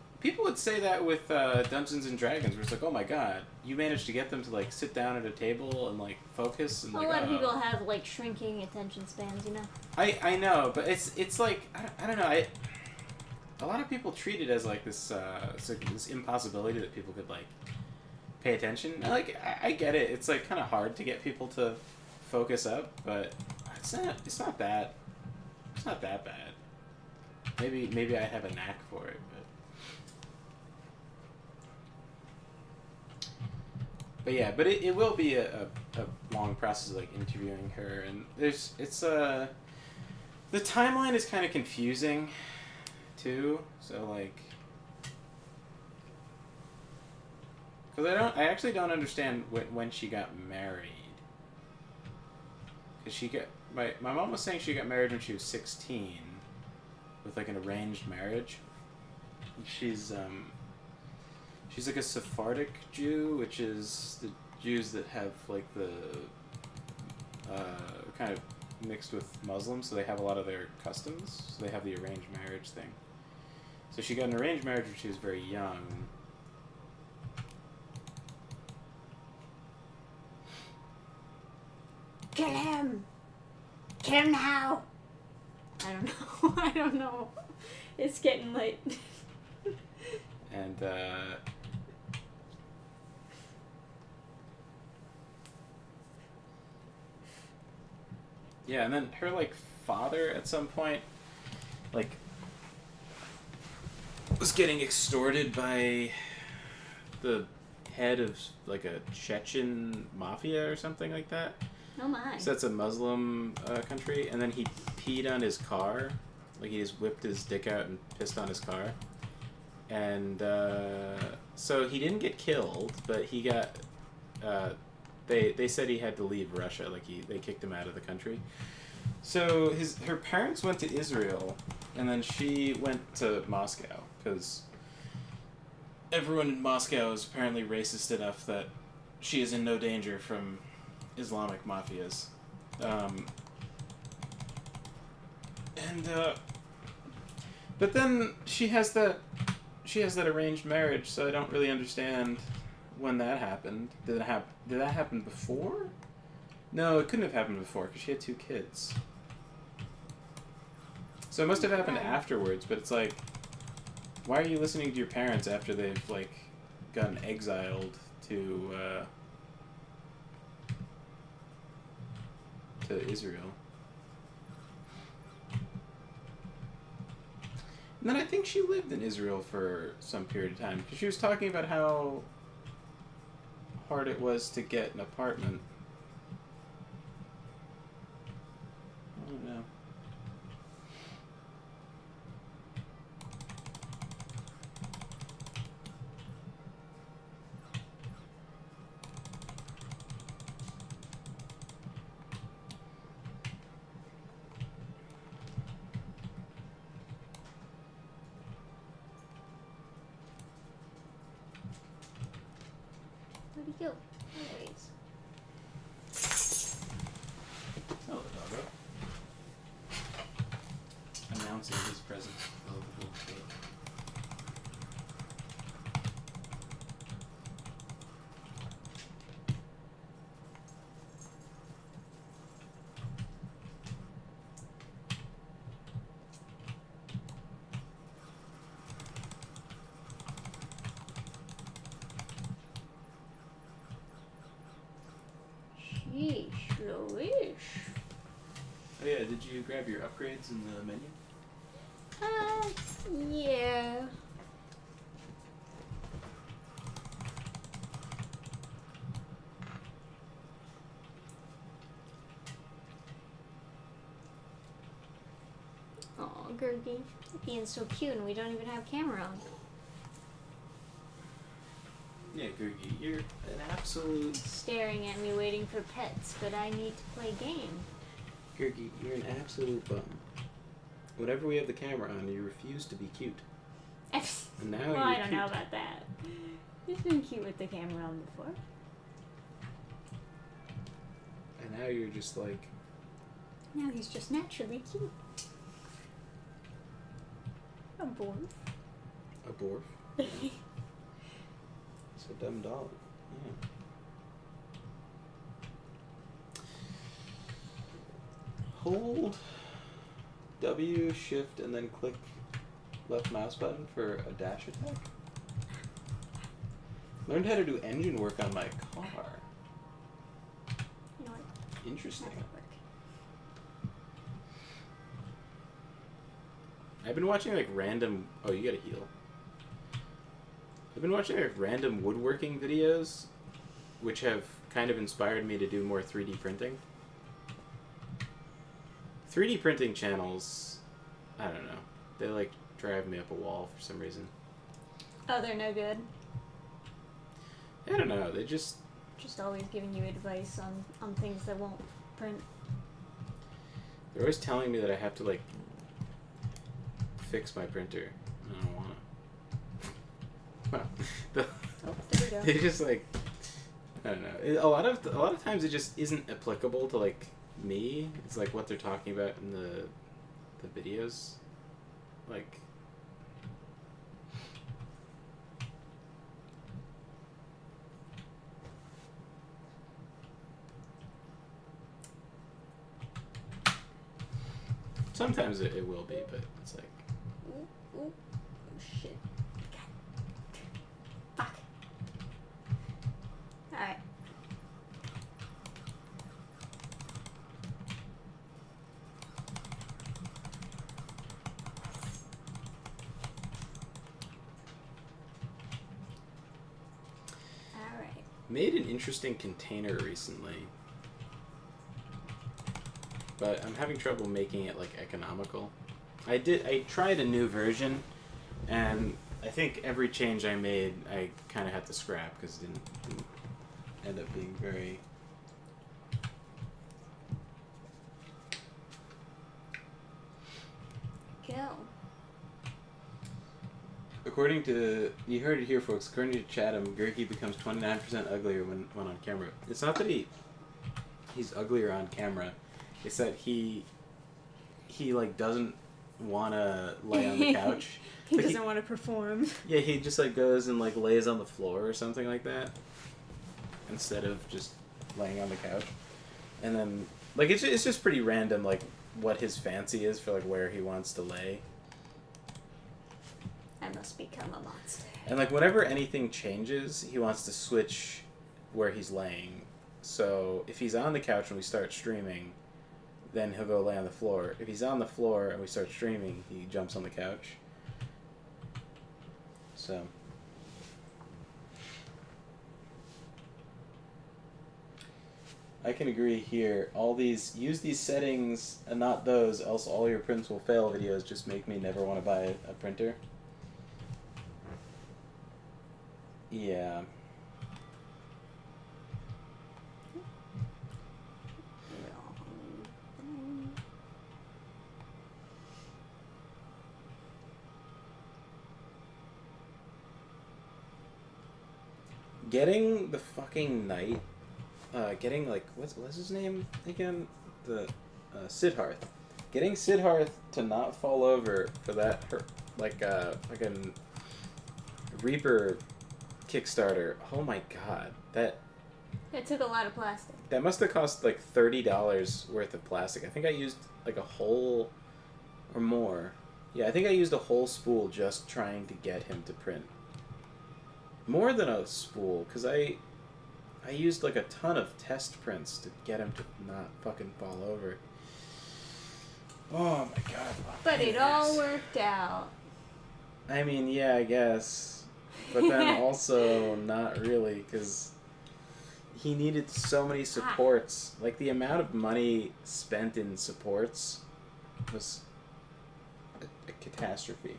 would say that with Dungeons and Dragons, where it's like, oh my god, you managed to get them to like sit down at a table and like focus and A like. lot of people have like shrinking attention spans, you know. I know, but it's like I don't know. A lot of people treat it as like this this impossibility that people could like pay attention. And, like I get it. It's like kind of hard to get people to focus up, but. It's not that bad. Maybe I have a knack for it, but yeah, but it will be a a long process of like interviewing her, and the timeline is kind of confusing, too. So like, because I actually don't understand when she got married. Because my mom was saying she got married when she was 16, with like an arranged marriage. She's like a Sephardic Jew, which is the Jews that have like the kind of mixed with Muslims, so they have a lot of their customs. So they have the arranged marriage thing. So she got an arranged marriage when she was very young. Kill him! Kill him now! I don't know. I don't know. It's getting late. And yeah, and then her like father at some point like was getting extorted by the head of like a Chechen mafia or something like that. Oh my. So that's a Muslim country, and then he peed on his car. Like he just whipped his dick out and pissed on his car. And so he didn't get killed, but he got they said he had to leave Russia, like they kicked him out of the country. So her parents went to Israel, and then she went to Moscow because everyone in Moscow is apparently racist enough that she is in no danger from Islamic mafias. But then she has that arranged marriage, so I don't really understand when that happened. Did that happen before? No, it couldn't have happened before because she had 2 kids. So it must have happened afterwards, but it's like, why are you listening to your parents after they've like gotten exiled to Israel? And then I think she lived in Israel for some period of time because she was talking about how hard it was to get an apartment. I don't know. Where'd he go? There he is. Hello, doggo. Announcing his presence. Oh, the whole cake. Sheesh, Louise. Oh yeah, did you grab your upgrades in the menu? Yeah. Aw, Gergie, you're being so cute and we don't even have camera on. Yeah, Gergie, you're an absolute... Staring at me waiting for pets, but I need to play game. Gergie, you're an absolute bum. Whenever we have the camera on, you refuse to be cute. And now well, you're I don't cute. know about that. He's been cute with the camera on before. And now you're just like... Now he's just naturally cute. A boy. a dwarf. It's a dumb dog. Yeah. Hold W, shift, and then click left mouse button for a dash attack. Learned how to do engine work on my car. You know what? Interesting. That would work. I've been watching like random... Oh, you gotta heal. I've been watching like random woodworking videos which have kind of inspired me to do more 3D printing. 3D printing channels, I don't know. They like drive me up a wall for some reason. Oh, they're no good. I don't know. They just always giving you advice on things that won't print. they're always telling me that I have to like fix my printer. I don't want to. Oh, there we go. They just like I don't know. A lot of times it just isn't applicable to like me. It's like what they're talking about in the videos, like. Sometimes it will be, but it's like. Ooh, oh shit. God. Fuck. Alright. Alright. Made an interesting container recently, but I'm having trouble making it like economical. I tried a new version, and I think every change I made I kind of had to scrap because it didn't end up being very. Go. According to, you heard it here, folks. According to Chatham, Gurky becomes 29% uglier when on camera. It's not that he's uglier on camera. It's that he like doesn't want to lay on the couch. He Like, doesn't want to perform. Yeah, he just like goes and like lays on the floor or something like that, instead of just laying on the couch. And then like it's just pretty random like what his fancy is for like where he wants to lay. I must become a monster. And like whenever anything changes, he wants to switch where he's laying. So if he's on the couch and we start streaming, then he'll go lay on the floor. If he's on the floor and we start streaming, he jumps on the couch. So I can agree here. Use these settings and not those, else all your prints will fail videos just make me never want to buy a printer. Yeah. Getting the fucking knight, getting like what's his name again? The Sidharth. Getting Sidharth to not fall over for that like a Reaper Kickstarter. Oh my god, that took a lot of plastic. That must have cost like $30 worth of plastic. I think I used like a whole or more. Yeah, I think I used a whole spool just trying to get him to print. More than a spool, because I used like a ton of test prints to get him to not fucking fall over. Oh my god. But it all worked out. I mean, yeah, I guess. But then also not really, because he needed so many supports. Like the amount of money spent in supports was a catastrophe.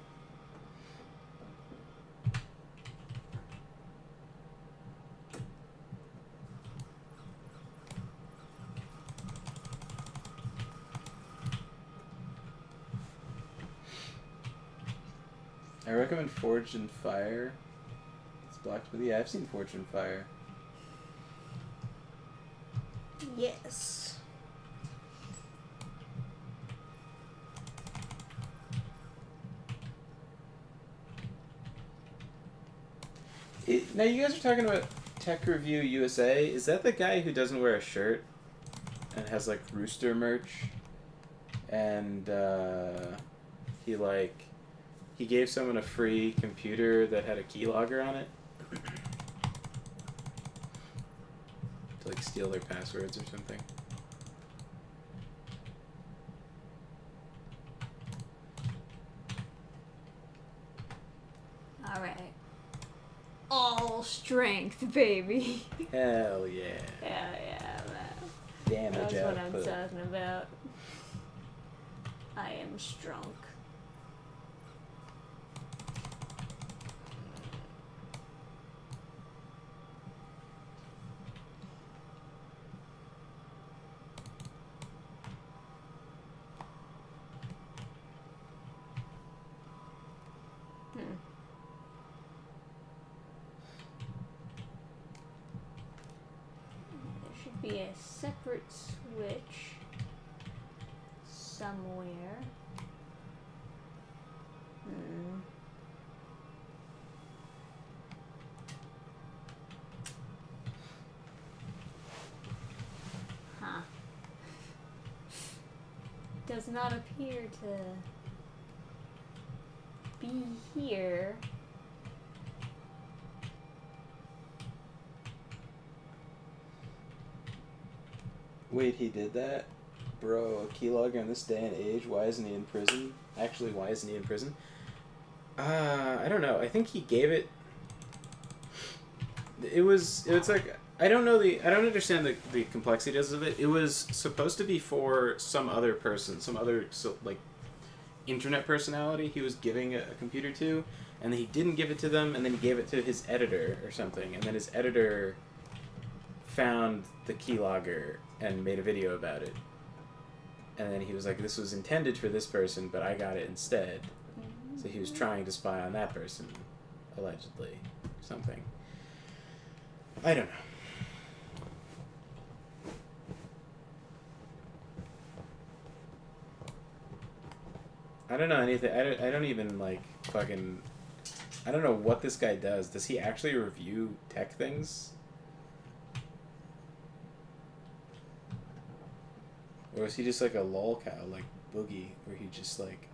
I recommend Forged in Fire. It's blocked, but yeah, I've seen Forged in Fire. Yes. Now you guys are talking about Tech Review USA. Is that the guy who doesn't wear a shirt and has like Rooster merch? And he gave someone a free computer that had a keylogger on it to like steal their passwords or something. All right. Oh. all strength, baby. Hell yeah. Yeah, man. Damage That's what I'm output. talking about. I am strong. There should be a separate switch somewhere. Huh. Does not appear to be here. Wait, he did that? Bro, a keylogger in this day and age, why isn't he in prison? Actually, why isn't he in prison? I don't know. I think he gave it. It's like I don't understand the complexities of it. It was supposed to be for some other person, like internet personality he was giving a computer to, and then he didn't give it to them, and then he gave it to his editor or something, and then his editor found the keylogger and made a video about it. And then he was like, this was intended for this person, but I got it instead. So he was trying to spy on that person, allegedly. Something. I don't know. I don't know anything. I don't even, like, fucking... I don't know what this guy does. Does he actually review tech things? Or is he just like a lol cow, like Boogie, where he just, like,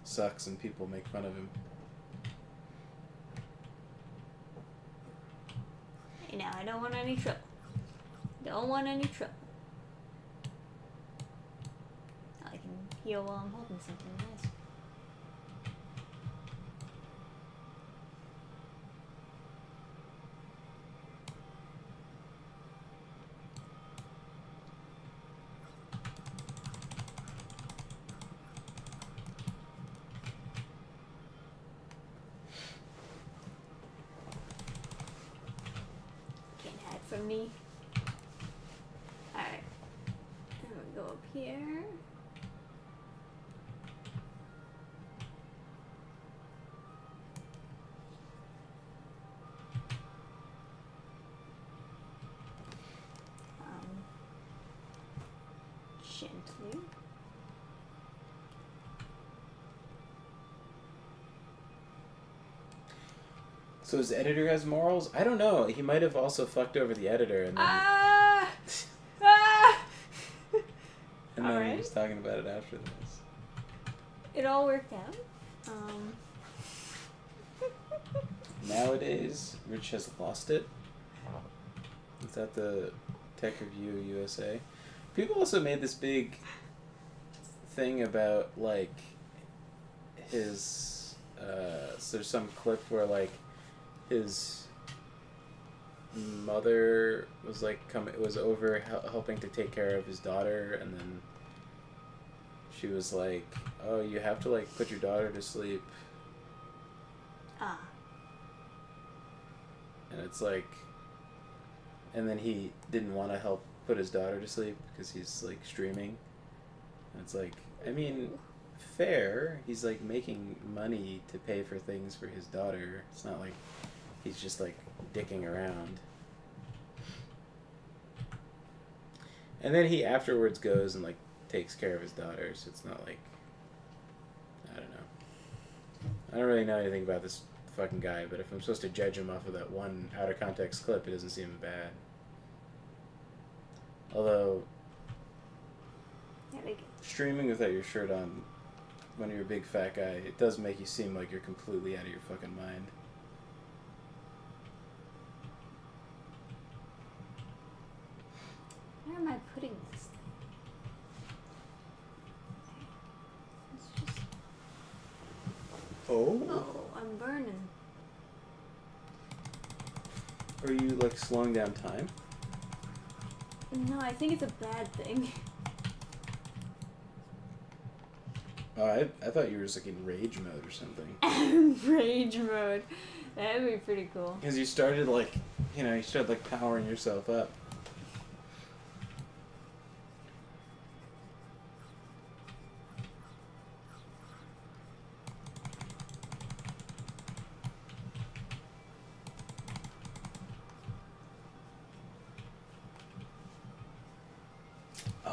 sucks and people make fun of him? Hey, now I don't want any trouble. Don't want any trouble. I can heal while I'm holding something nice. Can't hide from me. Alright. I'm gonna go up here. Gently. So his editor has morals? I don't know. He might have also fucked over the editor and then, Ah! Ah! and then he Alright. was talking about it after this. It all worked out. Nowadays, Rich has lost it. Is that the Tech Review USA? People also made this big thing about, like, his, so there's some clip where, like, his mother was, like, was over helping to take care of his daughter, and then she was like, oh, you have to, like, put your daughter to sleep. Ah. And it's like, and then he didn't want to help put his daughter to sleep because he's, like, streaming. And it's like, I mean, fair. He's, like, making money to pay for things for his daughter. It's not like he's just, like, dicking around. And then he afterwards goes and, like, takes care of his daughter, so it's not like, I don't know. I don't really know anything about this fucking guy, but if I'm supposed to judge him off of that one out of context clip, it doesn't seem bad. Although, There we go. streaming without your shirt on when you're a big fat guy, it does make you seem like you're completely out of your fucking mind. Where am I putting this thing? It's just... Oh? Oh, I'm burning. Are you like slowing down time? No, I think it's a bad thing. Oh, I thought you were just like in rage mode or something. Rage mode. That'd be pretty cool. Because you started like, you started like powering yourself up.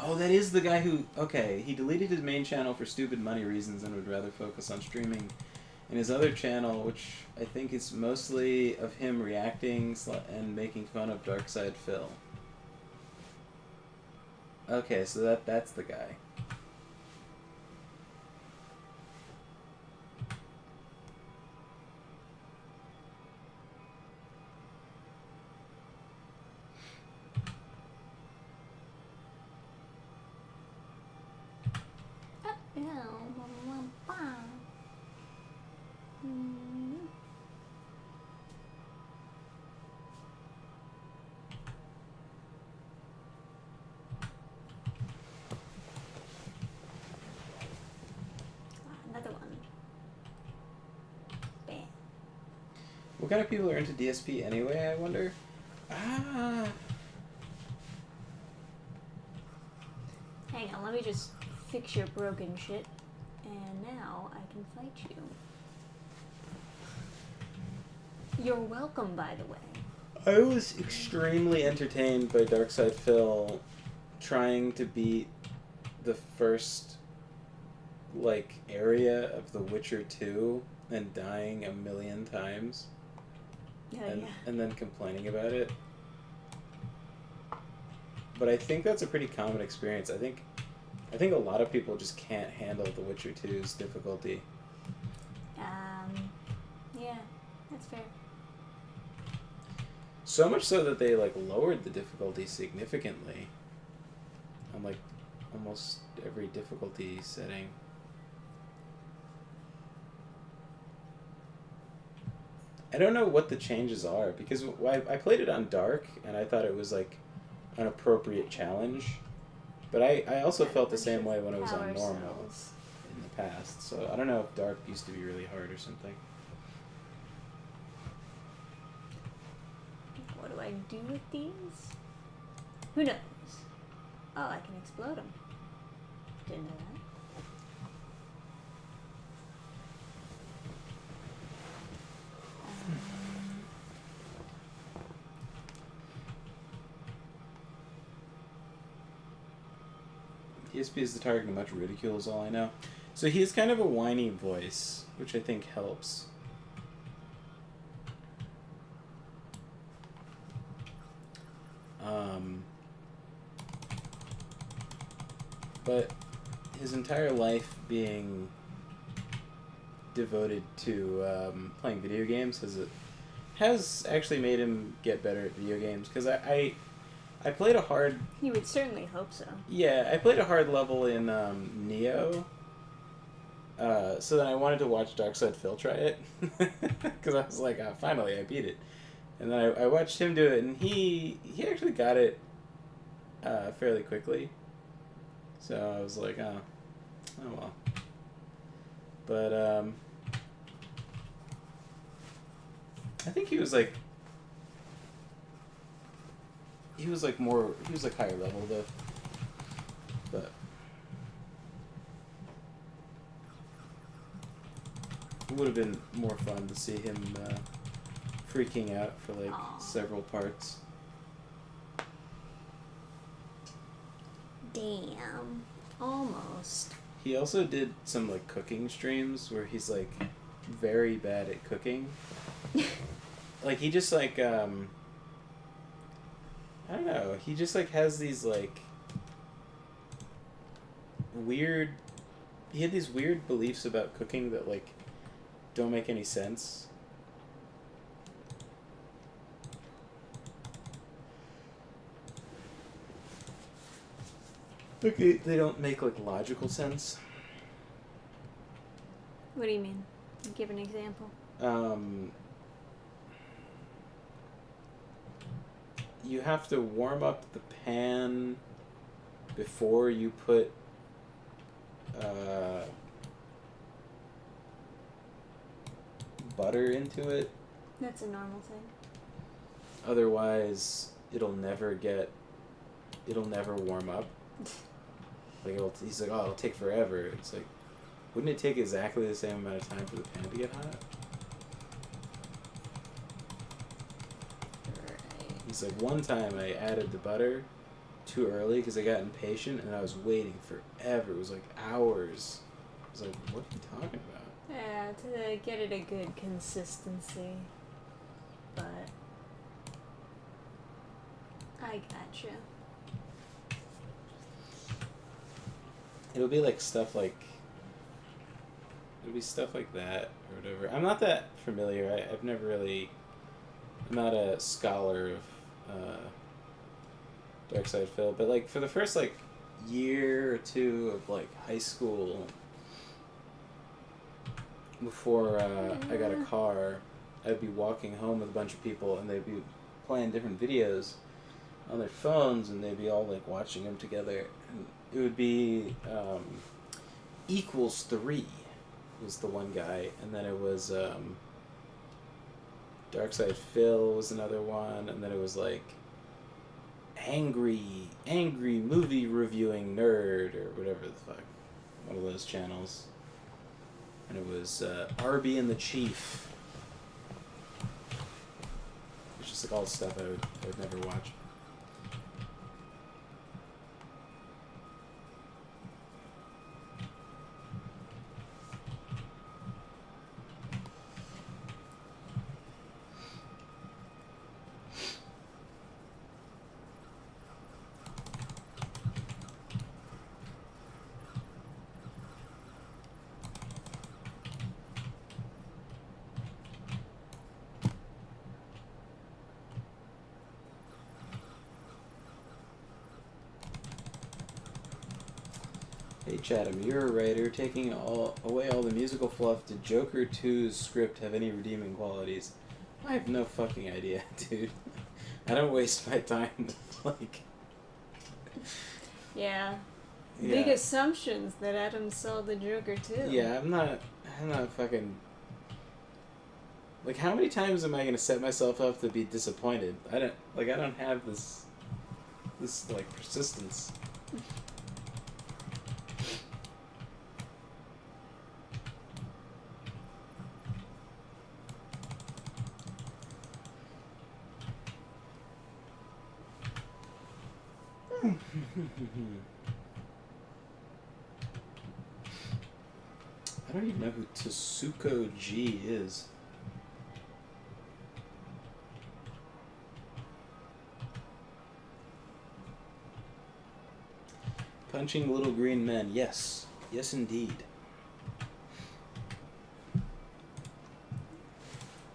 Oh, that is the guy who... Okay, he deleted his main channel for stupid money reasons and would rather focus on streaming. And his other channel, which I think is mostly of him reacting and making fun of Darkside Phil. Okay, so that's the guy. Another one. Bam. What kind of people are into DSP anyway, I wonder? Ah. Hang on, let me just fix your broken shit. And now I can fight you. You're welcome, by the way. I was extremely entertained by Darkside Phil trying to beat the first, like, area of The Witcher 2 and dying a million times. And then complaining about it. But I think that's a pretty common experience. I think a lot of people just can't handle The Witcher 2's difficulty. Yeah, that's fair. So much so that they, like, lowered the difficulty significantly on, like, almost every difficulty setting. I don't know what the changes are, because I played it on Dark, and I thought it was, like, an appropriate challenge. But I also felt the same way when it was on normal in the past. So I don't know if Dark used to be really hard or something. What do I do with these? Who knows? Oh, I can explode them. Didn't know that. ESP is the target of much ridicule is all I know. So he has kind of a whiny voice, which I think helps. But his entire life being devoted to playing video games has actually made him get better at video games. Because I played a hard... You would certainly hope so. Yeah, I played a hard level in Neo. So then I wanted to watch Darkside Phil try it. Because I was like, oh, finally, I beat it. And then I watched him do it, and he actually got it fairly quickly. So I was like, oh well. But I think he was like higher level though. But it would have been more fun to see him freaking out for like several parts. Damn. Almost. He also did some like cooking streams where he's like very bad at cooking. Like he just like I don't know, he just like has these like weird, he had these weird beliefs about cooking that like don't make any sense. Okay, they don't make like logical sense. What do you mean? you have to warm up the pan before you put butter into it. That's a normal thing. Otherwise, it'll never warm up. Like he's like, oh, it'll take forever. It's like, wouldn't it take exactly the same amount of time for the pan to get hot? Right. He's like, one time I added the butter too early because I got impatient and I was waiting forever. It was like hours. I was like, what are you talking about? Yeah, to get it a good consistency. But I gotcha. It'll be like stuff like that or whatever. I'm not that familiar. I've never really. I'm not a scholar of Dark Side Phil, but like for the first like year or two of like high school, before I got a car, I'd be walking home with a bunch of people and they'd be playing different videos on their phones and they'd be all like watching them together. And it would be Equals 3 was the one guy, and then it was Dark Side Phil was another one, and then it was like angry movie reviewing nerd or whatever the fuck, one of those channels. And it was Arby and the Chief. It's just like all the stuff I would never watch. Hey Chatham, you're a writer. Taking away all the musical fluff, did Joker 2's script have any redeeming qualities? I have no fucking idea, dude. I don't waste my time with, like... Yeah. Yeah. Big assumptions that Adam saw the Joker too. Yeah, I'm not fucking... Like, how many times am I gonna set myself up to be disappointed? I don't have this, like, persistence. I don't even know who Tsuko G is. Punching little green men. Yes. Yes, indeed.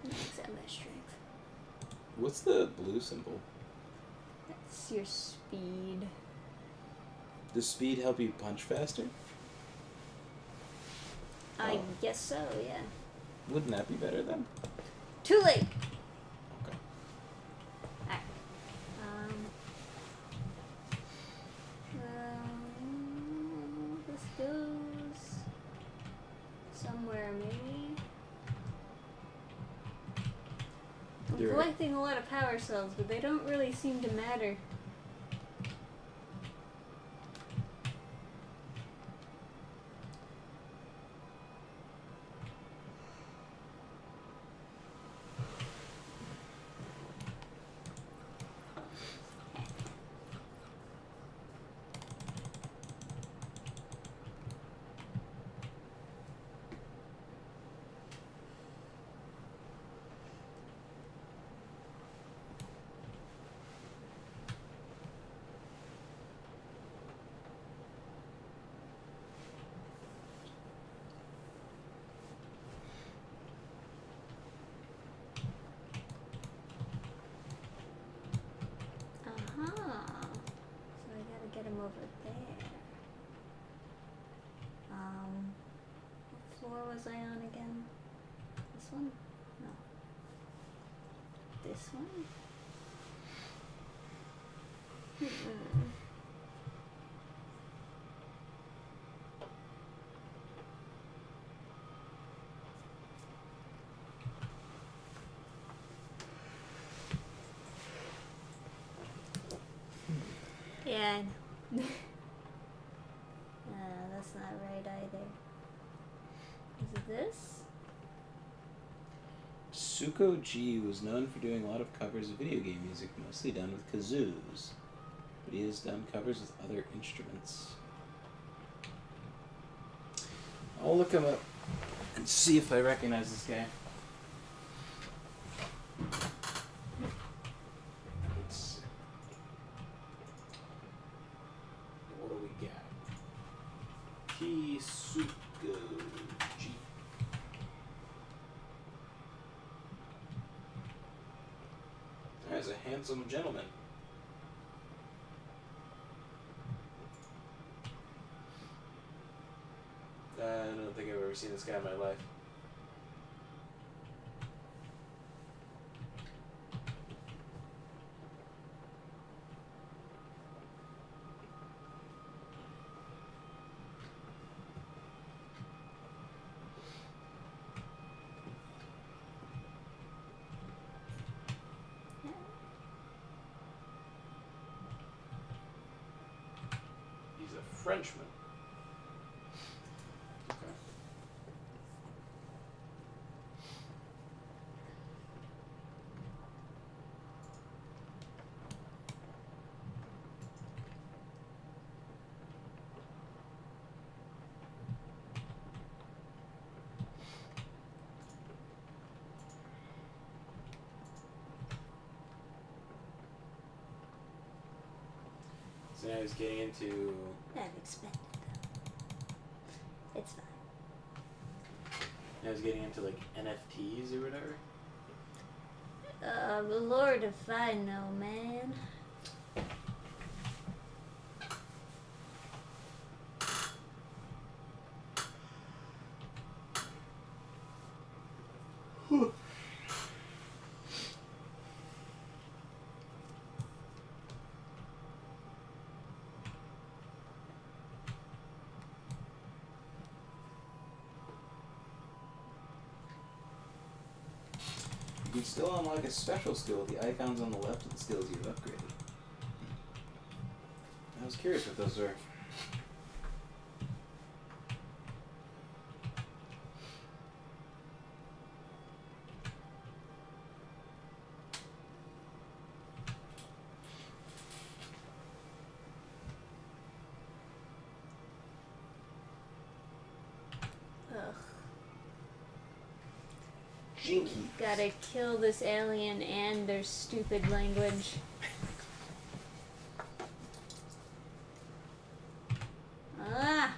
Makes that my strength. What's the blue symbol? That's your speed. Does speed help you punch faster? I Oh. guess so, yeah. Wouldn't that be better then? Too late! Okay. Alright. This goes somewhere, maybe. I'm You're right. collecting a lot of power cells, but they don't really seem to matter. So I gotta get him over there. What floor was I on again? This one? No. This one? Yeah, I know. That's not right either. Is it this? Suko G was known for doing a lot of covers of video game music, mostly done with kazoos. But he has done covers with other instruments. I'll look him up and see if I recognize this guy. Let's see. What do we got? Kisuko G. There's a handsome gentleman. I don't think I've ever seen this guy in my life. He's a Frenchman. Okay. So now he's getting into. I've expected that. It's fine. Now he's getting into like NFTs or whatever. Lord if I know, man. You can still unlock a special skill with the icons on the left of the skills you've upgraded. I was curious what those are. Ugh. Jinky. Gotta kill this alien and their stupid language. Ah!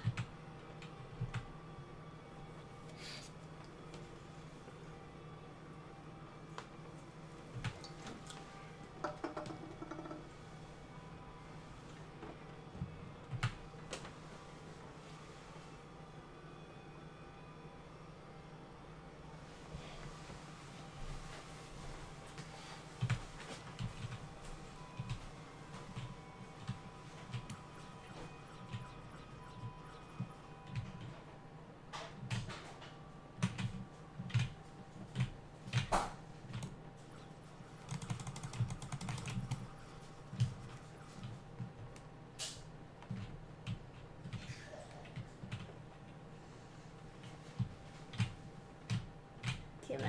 Come on.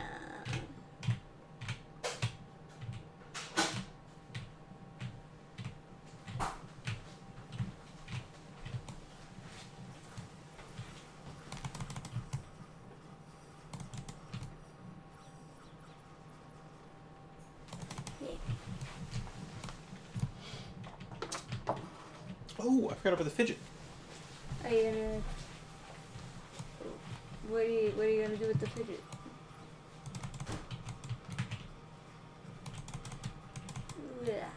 Yeah. Oh, I forgot about the fidget. Are you gonna? What are you gonna do with the fidget? Yeah.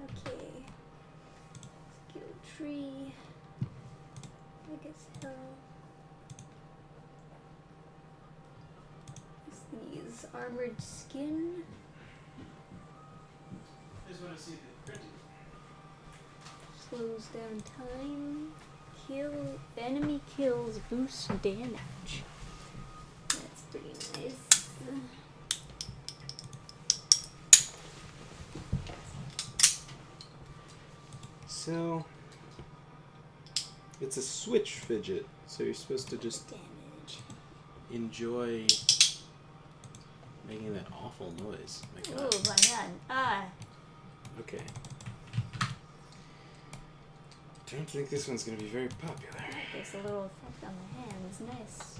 Okay. Skill tree. I guess hell. These armored skin. I just want to see the printed. Slows down time. enemy kills boost damage. That's pretty nice. So, it's a switch fidget, so you're supposed to just Damage. enjoy making that awful noise. My Oh God. my god. Ah. Okay. Don't think this one's gonna be very popular. That gives a little effect on the hands. Nice.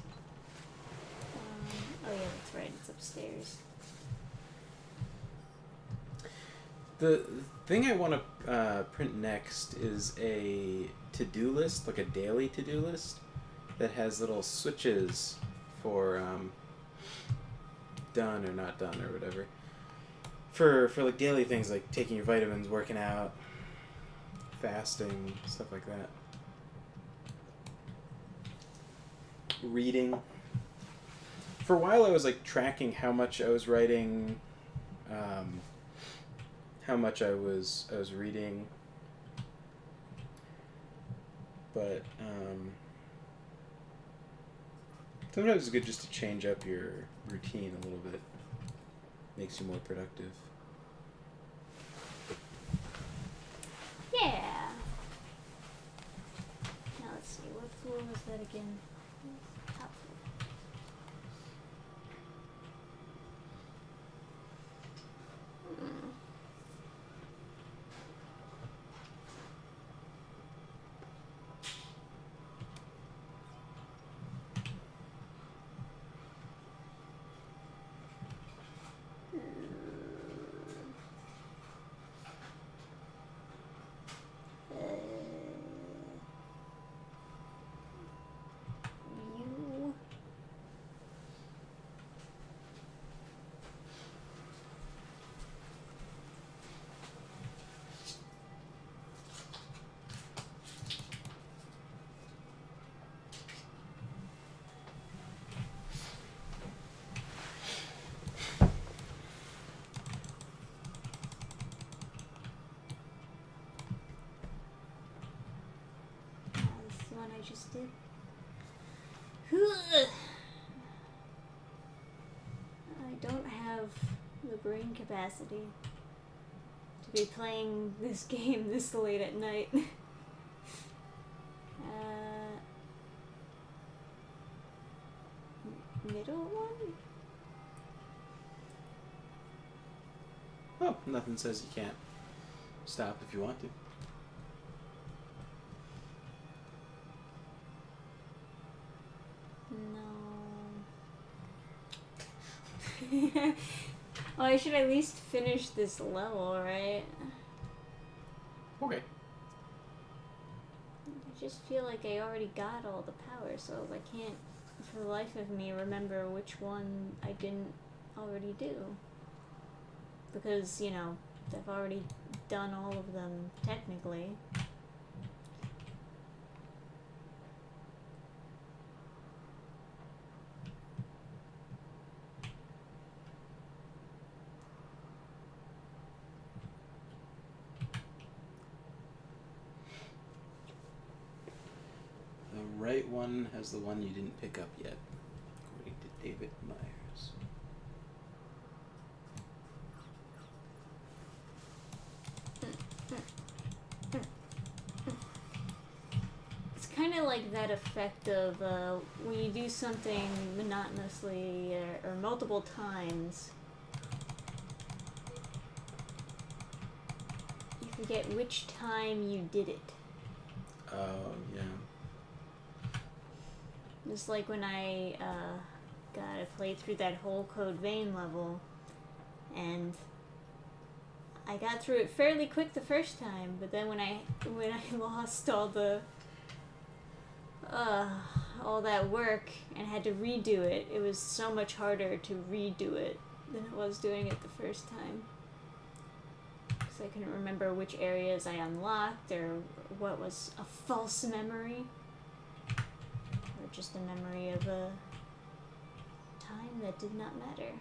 Oh yeah, that's right. It's upstairs. The thing I want to print next is a to-do list, like a daily to-do list, that has little switches for done or not done or whatever. For like daily things like taking your vitamins, working out, fasting, stuff like that. Reading. For a while I was like tracking how much I was writing, how much I was reading, but sometimes it's good just to change up your routine a little bit. Makes you more productive. Yeah. Now let's see. What floor was that again? Top floor. Hmm. You. This is the one I just did. I don't have the brain capacity to be playing this game this late at night. Middle one? Oh, nothing says you can't stop if you want to. No. Well, I should at least finish this level, right? Okay. I just feel like I already got all the power, so I can't, for the life of me, remember which one I didn't already do. Because, you know, I've already done all of them, technically. The right one has the one you didn't pick up yet, according to David Myers. It's kind of like that effect of when you do something monotonously or multiple times, you forget which time you did it. Oh, yeah. Just like when I played through that whole Code Vein level, and I got through it fairly quick the first time, but then when I lost all that work and had to redo it, it was so much harder to redo it than it was doing it the first time. Because I couldn't remember which areas I unlocked or what was a false memory. Or just a memory of a time that did not matter.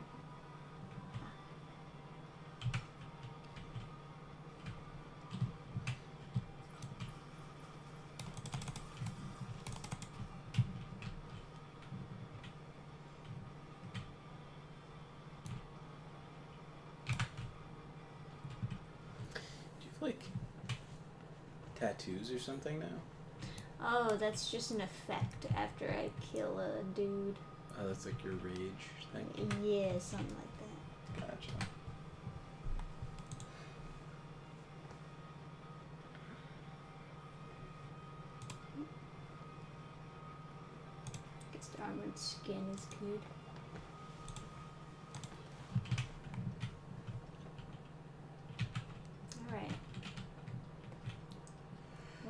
tattoos or something now? Oh, that's just an effect after I kill a dude. Oh, that's like your rage thing? Yeah, something like that. Gotcha. Guess the armored skin is good. Alright.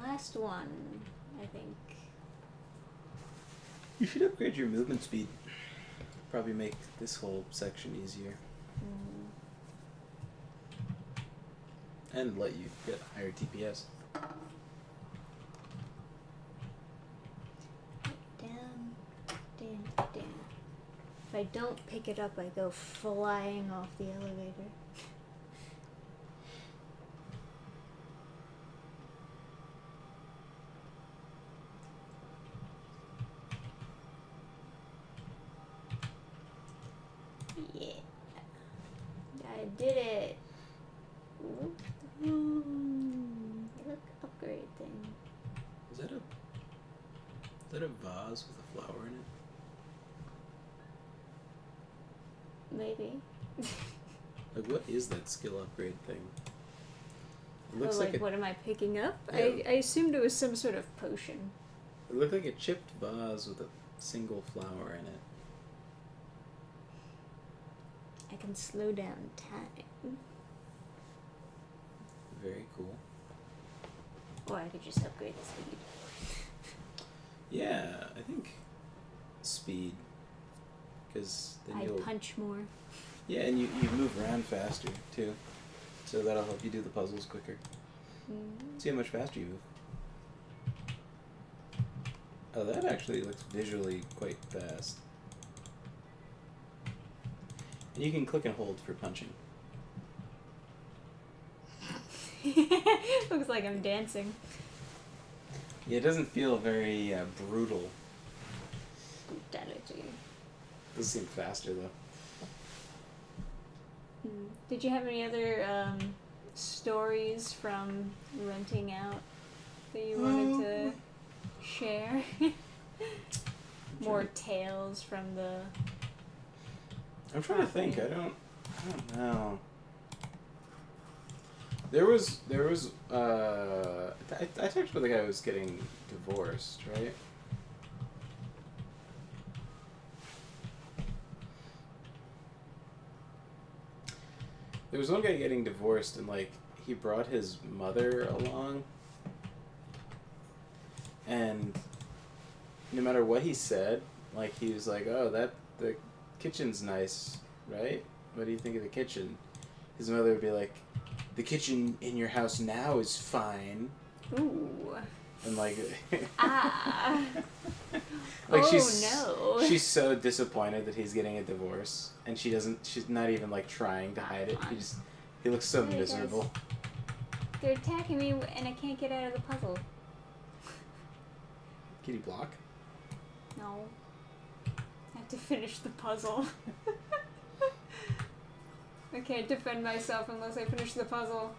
Last one, I think. You should upgrade your movement speed. Probably make this whole section easier. And let you get higher DPS. Down, down, down. If I don't pick it up, I go flying off the elevator. Yeah. I did it. Look, upgrade thing. Is that a vase with a flower in it? Maybe. Like, what is that skill upgrade thing? It looks Oh, like what am I picking up? Yeah. I assumed it was some sort of potion. it looked like a chipped vase with a single flower in it. I can slow down time. Very cool. Or I could just upgrade the speed. Yeah, I think speed. Because then I you'll... punch more. Yeah, and you move around faster, too. So that'll help you do the puzzles quicker. See how much faster you move. Oh, that actually looks visually quite fast. And you can click and hold for punching. Looks like I'm dancing. Yeah, it doesn't feel very brutal. Brutality. Does seem faster, though. Did you have any other stories from renting out that you wanted to share? More tales from the... I'm trying to think. I don't know. There was I talked about the guy who was getting divorced, right? There was one guy getting divorced, and like he brought his mother along, and no matter what he said, like he was like, "Oh, the kitchen's nice, right? What do you think of the kitchen?" His mother would be like, "The kitchen in your house now is fine." Ooh. And like, Ah. like Oh, no. she's so disappointed that he's getting a divorce, and she's not even like trying to hide it. He looks so Hey, miserable. They're attacking me and I can't get out of the puzzle. Kitty block. No. I have to finish the puzzle. I can't defend myself unless I finish the puzzle.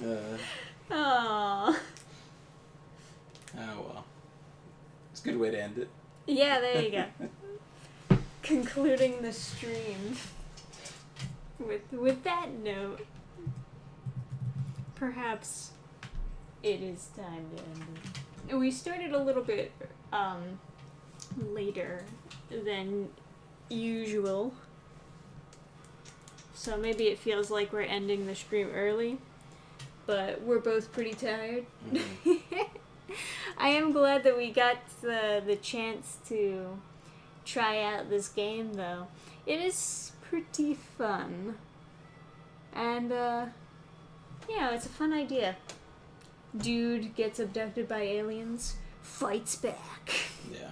Oh Aww. well, it's a good way to end it. Yeah, there you go. Concluding the stream with that note. Perhaps it is time to end it. We started a little bit later than usual. So maybe it feels like we're ending the stream early, but we're both pretty tired. I am glad that we got the chance to try out this game, though. It is pretty fun. And, it's a fun idea. Dude gets abducted by aliens, fights back. Yeah.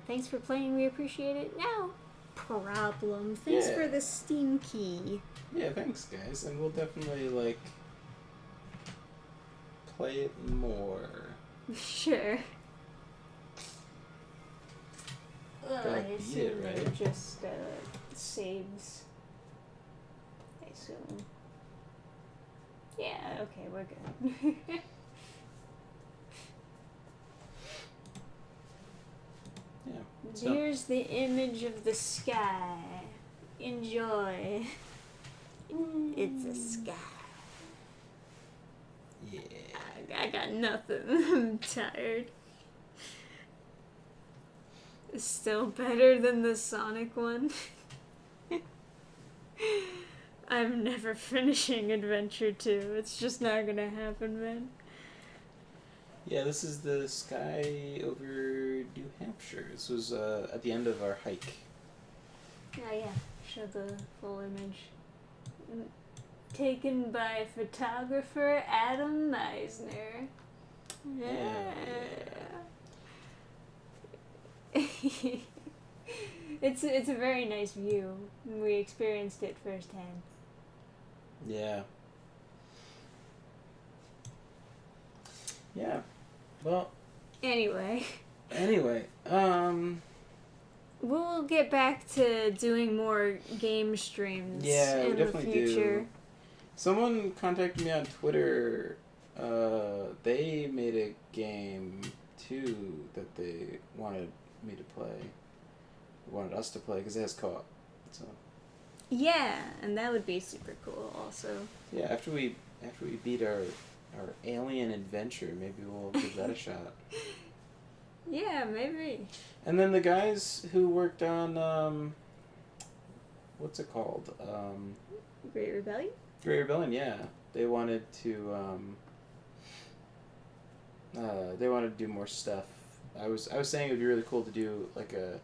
Thanks for playing, we appreciate it. No problem. Thanks Yeah. for the Steam key. Yeah, thanks guys, and we'll definitely like play it more. Sure. Gotta I beat assume it, they're right? just saves. So, yeah, okay, we're good. Yeah. So, Here's the image of the sky. Enjoy. It's a sky. yeah. I got nothing. I'm tired. It's still better than the Sonic one. I'm never finishing Adventure 2. It's just not gonna happen, man. Yeah, this is the sky over New Hampshire. This was at the end of our hike. Oh yeah, show the full image. Taken by photographer Adam Meisner. Yeah. It's a very nice view. We experienced it firsthand. Yeah. Yeah. Well, Anyway, we'll get back to doing more game streams yeah, we in the definitely future. do. Someone contacted me on Twitter. They made a game too that they wanted me to play. Wanted us to play because it has co-op. So Yeah, and that would be super cool also. yeah, after we beat our alien adventure, maybe we'll give that a shot. Yeah, maybe. And then the guys who worked on what's it called? Great Rebellion? Great Rebellion, yeah. They wanted to do more stuff. I was saying it would be really cool to do like a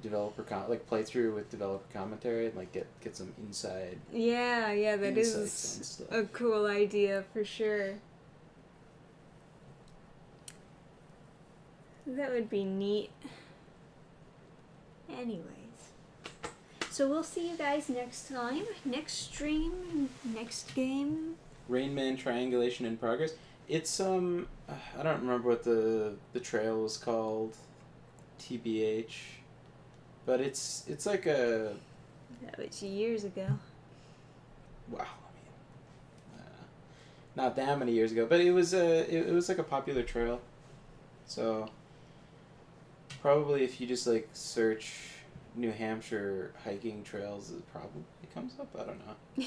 developer playthrough with developer commentary and like get some inside Yeah, that insights on is stuff. a cool idea for sure. That would be neat. Anyways. So we'll see you guys next time. Next stream, next game. Rain Man Triangulation in Progress. It's I don't remember what the trail was called, TBH, but it's like a That was years ago. wow. I mean, not that many years ago, but it was like a popular trail. So probably if you just like search New Hampshire hiking trails, it probably comes up. I don't know.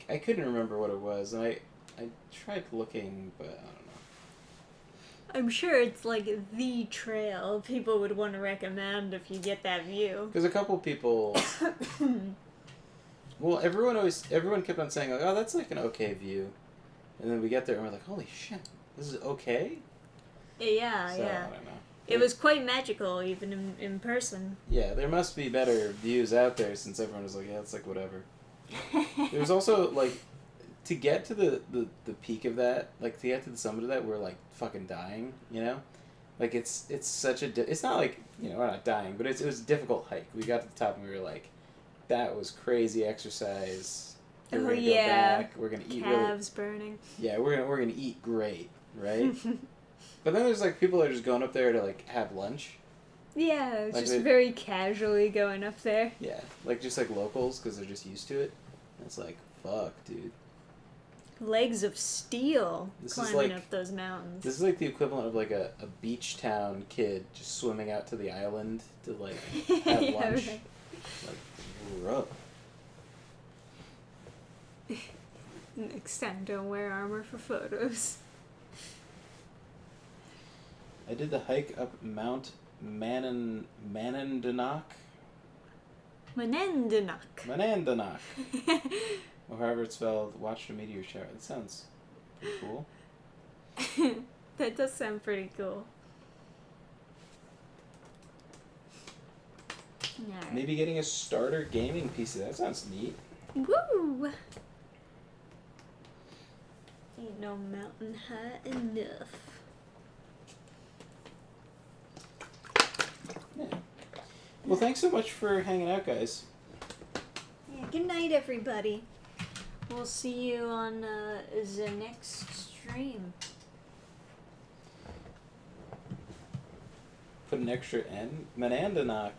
I couldn't remember what it was, and I tried looking, but I don't know. I'm sure it's like the trail people would want to recommend if you get that view. Because a couple people, well, everyone kept on saying like, oh, that's like an okay view, and then we get there and we're like, holy shit, this is okay. Yeah, So, yeah. I don't know. It was quite magical, even in person. Yeah, there must be better views out there since everyone was like, yeah, it's like whatever. There was also like, to get to the peak of that, like to get to the summit of that, we're like fucking dying, you know? Like it's such a, it's not like, you know, we're not dying, but it was a difficult hike. We got to the top and we were like, that was crazy exercise. We're gonna go back. We're gonna eat calves burning. Yeah, we're gonna eat great, right? But then there's like people that are just going up there to like have lunch. Yeah, it's Like just very casually going up there. Yeah, like just like locals because they're just used to it. And it's like, fuck, dude. Legs of steel This is climbing like- up those mountains. This is like the equivalent of like a beach town kid just swimming out to the island to like have Yeah, lunch. right. Like, rough. Next time, don't wear armor for photos. I did the hike up Mount Manandanak. Manendanak. Or however it's spelled, watched a meteor shower. That sounds pretty cool. That does sound pretty cool. Alright. Maybe getting a starter gaming PC. That sounds neat. Woo! Ain't no mountain high enough. Yeah. Well, thanks so much for hanging out, guys. Yeah, good night, everybody. We'll see you on the next stream. Put an extra N. Manandanak.